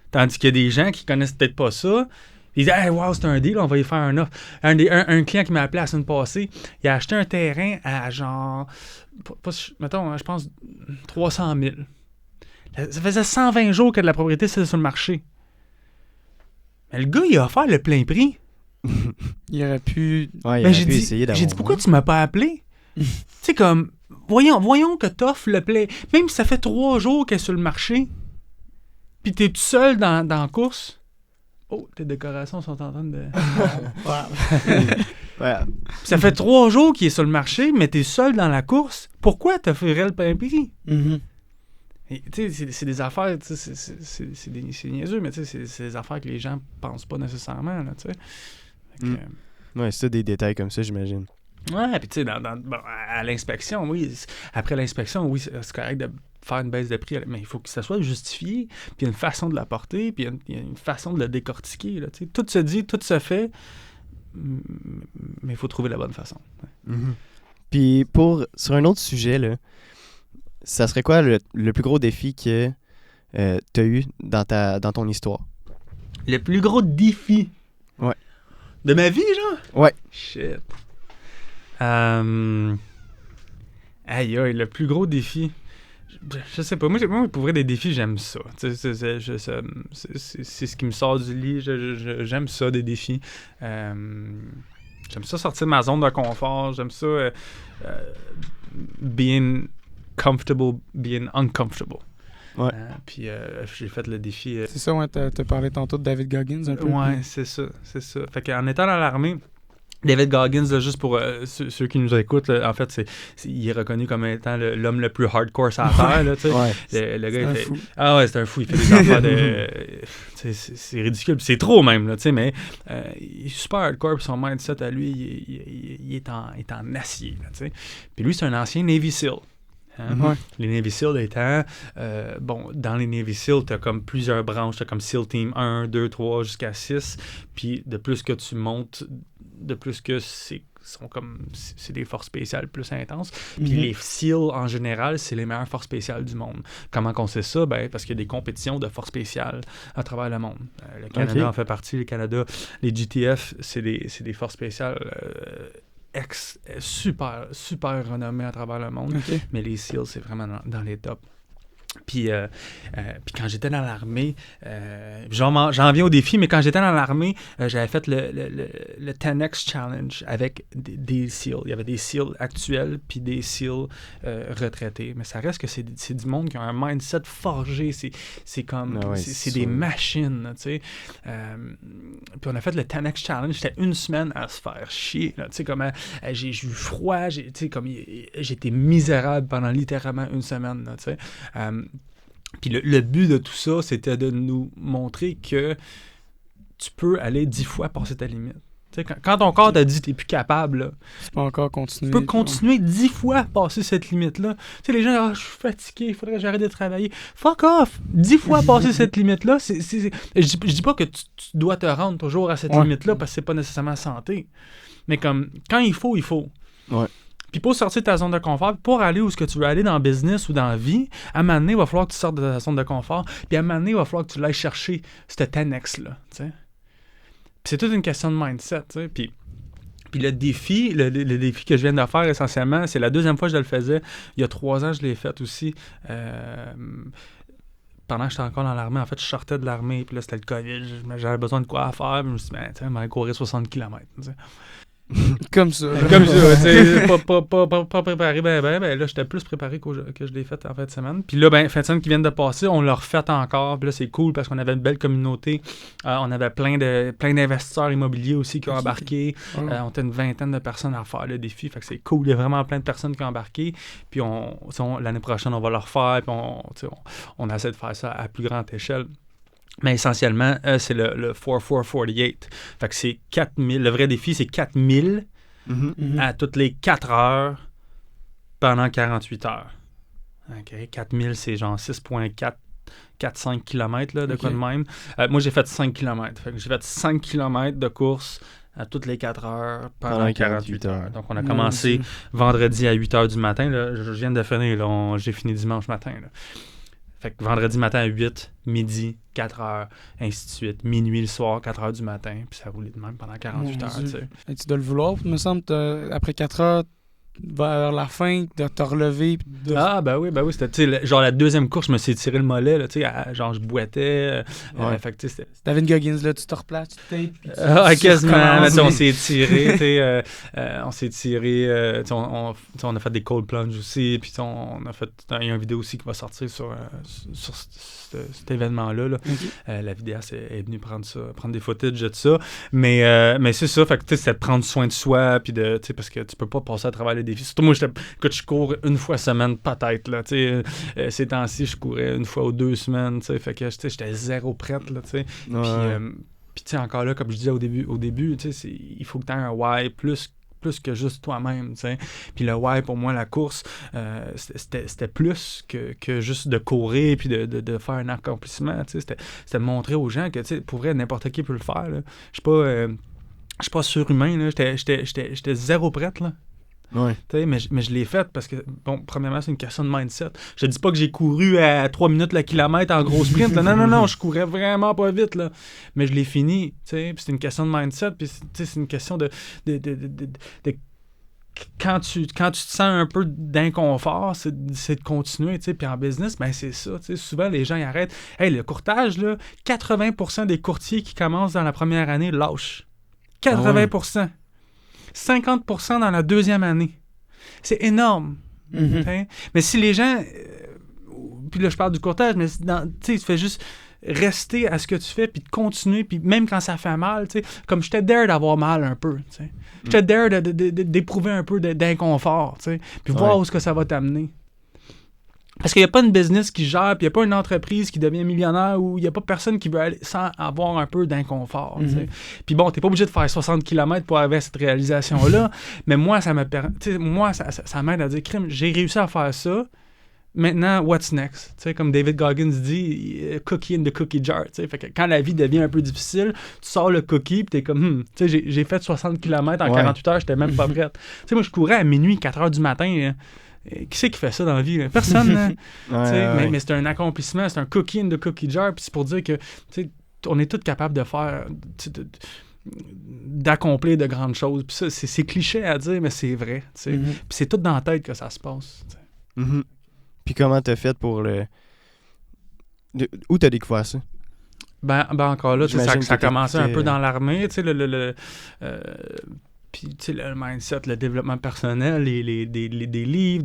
S2: Tandis qu'il y a des gens qui connaissent peut-être pas ça. Ils disent « Hey, wow, c'est un deal, on va y faire un offre. » Un client qui m'a appelé la semaine passée, il a acheté un terrain à genre, mettons, je pense, 300 000. Ça faisait 120 jours que de la propriété c'était sur le marché. Mais le gars, il a offert le plein prix.
S1: Il aurait pu...
S3: Ouais,
S2: j'ai dit, pourquoi tu m'as pas appelé? Tu sais, comme... Voyons que t'offres le play. Même si ça fait 3 jours qu'elle est sur le marché, puis t'es tout seul dans la course. Oh, tes décorations sont en train de... Ça fait 3 jours qu'il est sur le marché, mais t'es seul dans la course. Pourquoi t'offrirais le plein prix? Tu sais, c'est des affaires, c'est niaiseux, mais tu sais, c'est des affaires que les gens pensent pas nécessairement, là, tu sais.
S3: Ouais, c'est des détails comme ça, j'imagine.
S2: Ouais, puis tu sais, à l'inspection, oui, après l'inspection, oui, c'est correct de faire une baisse de prix, mais il faut que ça soit justifié, puis il y a une façon de l'apporter, puis il y a une façon de le décortiquer, là, tu sais. Tout se dit, tout se fait, mais il faut trouver la bonne façon. Ouais.
S3: Puis sur un autre sujet, là, ça serait quoi le plus gros défi que tu as eu dans ton histoire?
S2: Le plus gros défi?
S3: Ouais.
S2: De ma vie, genre?
S3: Ouais.
S2: Shit. Aïe, le plus gros défi. Je sais pas. Moi, pour vrai, des défis, j'aime ça. C'est ce qui me sort du lit. J'aime ça, des défis. J'aime ça sortir de ma zone de confort. J'aime ça being comfortable, being uncomfortable.
S3: Ouais.
S2: Puis j'ai fait le défi.
S1: C'est ça, ouais. T'as parlé tantôt de David Goggins un peu.
S2: Ouais, c'est ça. Fait qu'en étant dans l'armée, David Goggins, là, juste pour ceux qui nous écoutent, là, en fait, il est reconnu comme étant l'homme le plus hardcore sur la Terre. Là, le gars,
S1: fou.
S2: Ah ouais, c'est un fou. Il fait des affaires de... c'est ridicule. Puis c'est trop même, là, mais il est super hardcore. Puis son mindset à lui, il est en acier. Là, puis lui, c'est un ancien Navy SEAL.
S1: Ouais.
S2: Les Navy SEAL étant... dans les Navy SEAL, tu as comme plusieurs branches. Tu as comme SEAL Team 1, 2, 3, jusqu'à 6. Puis de plus que tu montes, de plus que c'est des forces spéciales plus intenses. Puis les SEAL, en général, c'est les meilleures forces spéciales du monde. Comment qu'on sait ça? Parce qu'il y a des compétitions de forces spéciales à travers le monde. Le Canada en fait partie. Le Canada, les GTF, c'est des forces spéciales super renommées à travers le monde.
S1: Okay.
S2: Mais les SEAL, c'est vraiment dans les tops. Puis quand j'étais dans l'armée, j'en viens au défi, mais quand j'étais dans l'armée, j'avais fait le 10X Challenge avec des SEAL. Il y avait des SEAL actuels puis des SEAL retraités. Mais ça reste que c'est du monde qui a un mindset forgé. C'est comme... c'est des machines, tu sais. Puis on a fait le 10X Challenge. C'était une semaine à se faire chier. Tu sais, comme j'ai eu froid. J'étais misérable pendant littéralement une semaine, tu sais. Puis le but de tout ça, c'était de nous montrer que tu peux aller 10 fois passer ta limite. T'sais, quand ton corps t'a dit que t'es plus capable, là,
S1: tu peux encore continuer.
S2: Tu peux continuer 10 fois passer cette limite-là. Tu sais, les gens, je suis fatigué, il faudrait que j'arrête de travailler. Fuck off! 10 fois passer cette limite-là, je dis pas que tu dois te rendre toujours à cette limite-là parce que c'est pas nécessairement santé. Mais comme, quand il faut, il faut.
S3: Ouais.
S2: Puis pour sortir de ta zone de confort, pour aller où ce que tu veux aller dans le business ou dans la vie, à un moment donné, il va falloir que tu sortes de ta zone de confort. Puis à un moment donné, il va falloir que tu l'ailles chercher ce 10X-là. Puis c'est toute une question de mindset. Puis le défi, le défi que je viens de faire essentiellement, c'est la deuxième fois que je le faisais. Il y a 3 ans, je l'ai fait aussi. Pendant que j'étais encore dans l'armée, en fait, je sortais de l'armée. Puis là, c'était le COVID. J'avais besoin de quoi à faire. Puis je me suis dit, je vais aller courir 60 km.
S1: Comme ça.
S2: Comme ça, tu sais, pas préparé, ben là, j'étais plus préparé que je l'ai fait en fin de semaine. Puis là, fin de semaine qui vient de passer, on l'a refait encore. Puis là, c'est cool parce qu'on avait une belle communauté. On avait plein d'investisseurs immobiliers aussi qui ont embarqué. On était une vingtaine de personnes à faire le défi. Fait que c'est cool. Il y a vraiment plein de personnes qui ont embarqué. Puis l'année prochaine, on va le refaire. Puis on essaie de faire ça à plus grande échelle. Mais essentiellement, c'est le 4-4-48. Fait que c'est 4000. Le vrai défi, c'est 4000 à toutes les 4 heures pendant 48 heures. OK? 4000, c'est genre 6,445 km là, de quoi de même. Moi, j'ai fait 5 km. Fait que j'ai fait 5 km de course à toutes les 4 heures pendant 48 heures. Donc, on a commencé vendredi à 8 heures du matin. Là. Je viens de finir. Là. J'ai fini dimanche matin. Là. Fait que vendredi matin à 8, midi, 4 heures, ainsi de suite. Minuit le soir, 4 heures du matin. Puis ça roulait de même pendant 48 heures.
S1: Et tu dois le vouloir, me semble, après 4 heures, vers la fin, de te relever.
S2: Ah, ben oui. C'était, genre, la deuxième course, je me suis tiré le mollet. Là, genre, je boitais. Fait que, c'était...
S1: David Goggins, là, tu te replaces, tu tapes.
S2: Quasiment. On s'est tiré. On s'est tiré. On a fait des cold plunge aussi. Puis, on a fait. Il y a une vidéo aussi qui va sortir sur cet événement-là. Là.
S1: Okay.
S2: La vidéaste est venue prendre des footages de ça. Mais c'est ça. Fait que, c'est de prendre soin de soi. Puis parce que tu peux pas passer à travers les défis. Surtout moi, je cours une fois semaine, peut-être. Là, ces temps-ci, je courais une fois ou 2 semaines. Fait que j'étais zéro prête. Là, puis encore là, comme je disais au début il faut que tu aies un why plus que juste toi-même. Puis le why, pour moi, la course, c'était plus que juste de courir puis de faire un accomplissement. C'était de montrer aux gens que pour vrai, n'importe qui peut le faire. Je suis pas surhumain. Là. J'étais zéro prête. Là.
S3: Ouais.
S2: Mais je l'ai fait parce que, premièrement, c'est une question de mindset. Je te dis pas que j'ai couru à 3 minutes le kilomètre en gros sprint. Là. Non, je courais vraiment pas vite. Là. Mais je l'ai fini. Puis c'est une question de mindset. Puis c'est une question de quand tu te sens un peu d'inconfort, c'est de continuer. Puis en business, c'est ça. Souvent, les gens ils arrêtent. Hey, le courtage, là, 80% des courtiers qui commencent dans la première année lâchent. 80%. 50% dans la deuxième année. C'est énorme. Mais si les gens... puis là, je parle du courtage, mais tu fais juste... rester à ce que tu fais, puis de continuer, puis même quand ça fait mal, tu sais, comme j'étais dare d'avoir mal un peu, tu sais. J'étais dare d'éprouver un peu d'inconfort, tu sais, puis voir où est-ce que ça va t'amener. Parce qu'il n'y a pas une business qui gère, puis il n'y a pas une entreprise qui devient millionnaire où il n'y a pas personne qui veut aller sans avoir un peu d'inconfort. Puis bon, t'es pas obligé de faire 60 km pour arriver à cette réalisation-là, mais moi, ça m'aide à dire, crime, j'ai réussi à faire ça. Maintenant, what's next? T'sais, comme David Goggins dit, cookie in the cookie jar. Fait que quand la vie devient un peu difficile, tu sors le cookie et t'es comme, j'ai fait 60 km en 48 heures, j'étais même pas prête. Moi, je courais à minuit, 4 heures du matin. Qui c'est qui fait ça dans la vie? Là? Personne. Mais c'est un accomplissement, c'est un cookie in the cookie jar. Puis c'est pour dire que on est tous capables de faire... d'accomplir de grandes choses. Puis ça, c'est cliché à dire, mais c'est vrai. Puis c'est tout dans la tête que ça se passe.
S3: Puis comment t'as fait pour le... Où t'as découvert ça?
S2: Ben encore là, ça a commencé un peu dans l'armée, tu sais, puis, tu sais, le mindset, le développement personnel, des livres,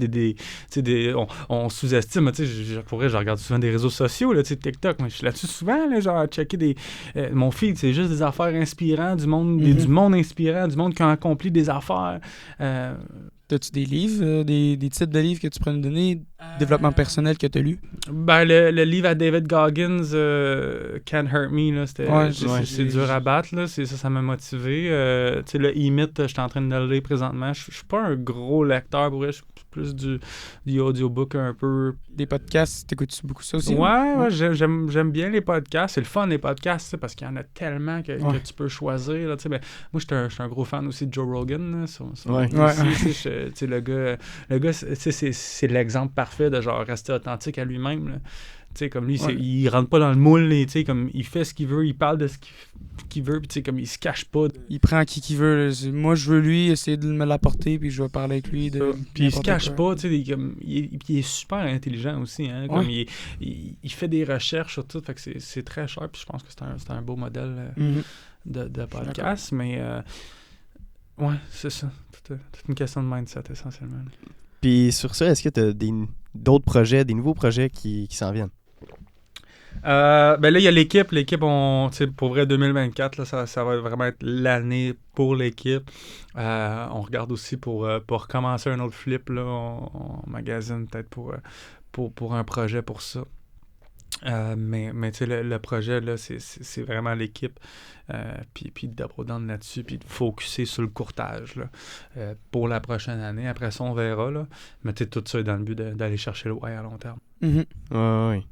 S2: on sous-estime, tu sais, je regarde souvent des réseaux sociaux, là, tu sais, TikTok, mais je suis là-dessus souvent, là, genre, checker mon feed, c'est juste des affaires inspirantes, du monde inspirant, du monde qui a accompli des affaires.
S1: As-tu des livres, des titres de livres que tu pourrais nous donner, développement personnel que tu as lu?
S2: Ben, le livre à David Goggins, Can't Hurt Me, là, c'est dur à battre, là, ça m'a motivé. Tu sais, le E-Myth, je suis en train de le lire présentement. Je suis pas un gros lecteur, pour vrai, je suis plus du audiobook un peu.
S1: Des podcasts, t'écoutes-tu beaucoup ça aussi?
S2: Ouais, j'aime bien les podcasts. C'est le fun, les podcasts, parce qu'il y en a tellement que tu peux choisir. Là, ben, moi, je suis un gros fan aussi de Joe Rogan. Le gars c'est l'exemple parfait de genre rester authentique à lui-même. Là. T'sais, comme lui, il rentre pas dans le moule, comme il fait ce qu'il veut, il parle de ce qu'il veut, puis comme il se cache pas.
S1: Il prend qui veut. Moi, je veux lui, essayer de me l'apporter, puis je vais parler avec lui.
S2: Puis il se cache pas, il est super intelligent aussi. Hein, comme il fait des recherches sur tout, fait que c'est très cher, puis je pense que c'est un beau modèle de podcast, mais ouais, c'est ça. C'est une question de mindset, essentiellement.
S3: Puis sur ça, est-ce que tu as d'autres projets, des nouveaux projets qui s'en viennent?
S2: Ben là, il y a l'équipe. L'équipe, pour vrai, 2024, là, ça va vraiment être l'année pour l'équipe. On regarde aussi pour recommencer un autre flip. Là, on magasine peut-être pour un projet pour ça. Mais tu sais, le projet, là, c'est vraiment l'équipe. Puis de double down là-dessus, puis de focusser sur le courtage là, pour la prochaine année. Après ça, on verra. Là. Mais tu sais, tout ça est dans le but d'aller chercher le why à long terme.
S3: Oui.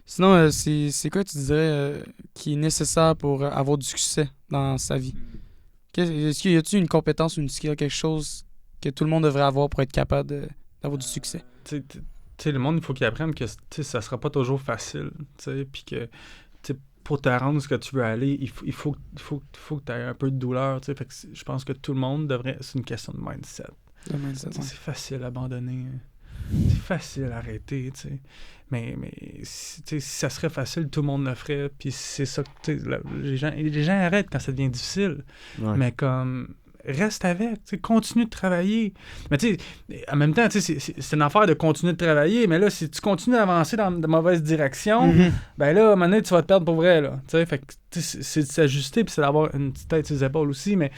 S1: Sinon, c'est quoi, tu dirais, qui est nécessaire pour avoir du succès dans sa vie? Est-ce qu'il y a-t-il une compétence, une skill, quelque chose que tout le monde devrait avoir pour être capable d'avoir du succès?
S2: Tu sais, le monde, il faut qu'il apprenne que ça sera pas toujours facile. Puis que pour te rendre où ce que tu veux aller, il faut que tu aies un peu de douleur. Fait que je pense que tout le monde devrait... C'est une question de mindset. C'est facile à abandonner. C'est facile à arrêter. Mais si ça serait facile, tout le monde le ferait. Puis c'est ça que les gens arrêtent quand ça devient difficile. Ouais. Mais comme... Reste avec, continue de travailler. Mais tu sais, en même temps, c'est une affaire de continuer de travailler, mais là, si tu continues d'avancer dans de mauvaises directions, ben là, à un moment donné, tu vas te perdre pour vrai, là. Fait que c'est de s'ajuster, puis c'est d'avoir une petite tête sur les épaules aussi, mais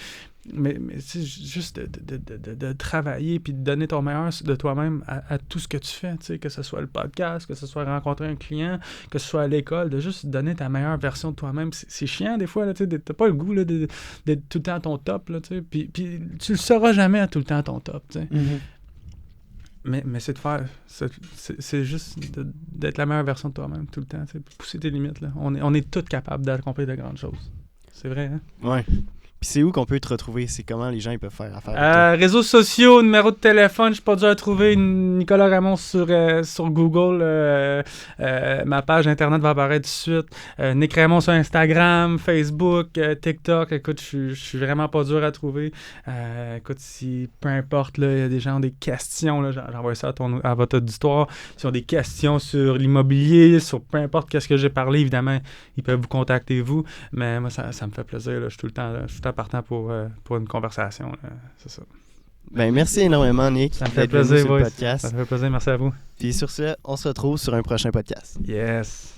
S2: c'est juste de travailler, puis de donner ton meilleur de toi-même à tout ce que tu fais, que ce soit le podcast, que ce soit rencontrer un client, que ce soit à l'école, de juste donner ta meilleure version de toi-même. C'est chiant des fois, là, t'as pas le goût là, d'être tout le temps à ton top, là, puis tu le seras jamais à tout le temps à ton top. Mais c'est de faire, c'est juste d'être la meilleure version de toi-même tout le temps, pousser tes limites. Là. On est tous capables d'accomplir de grandes choses. C'est vrai, hein?
S3: Ouais. Puis c'est où qu'on peut te retrouver? C'est comment les gens ils peuvent faire affaire?
S2: Réseaux sociaux, numéro de téléphone, je suis pas dur à trouver. Nicolas Ramon sur Google. Ma page Internet va apparaître tout de suite. Nick Ramon sur Instagram, Facebook, TikTok. Écoute, je suis vraiment pas dur à trouver. Écoute, si peu importe, il y a des gens qui ont des questions, là, j'envoie ça à votre auditoire. S'ils ont des questions sur l'immobilier, sur peu importe qu'est-ce que j'ai parlé, évidemment, ils peuvent vous contacter, vous. Mais moi, ça me fait plaisir. Là, je suis tout le temps partant pour une conversation. Là. C'est ça.
S3: Ben, merci énormément, Nick.
S2: Ça me fait plaisir, oui. Ça me fait plaisir. Merci à vous.
S3: Puis sur ce, on se retrouve sur un prochain podcast.
S2: Yes.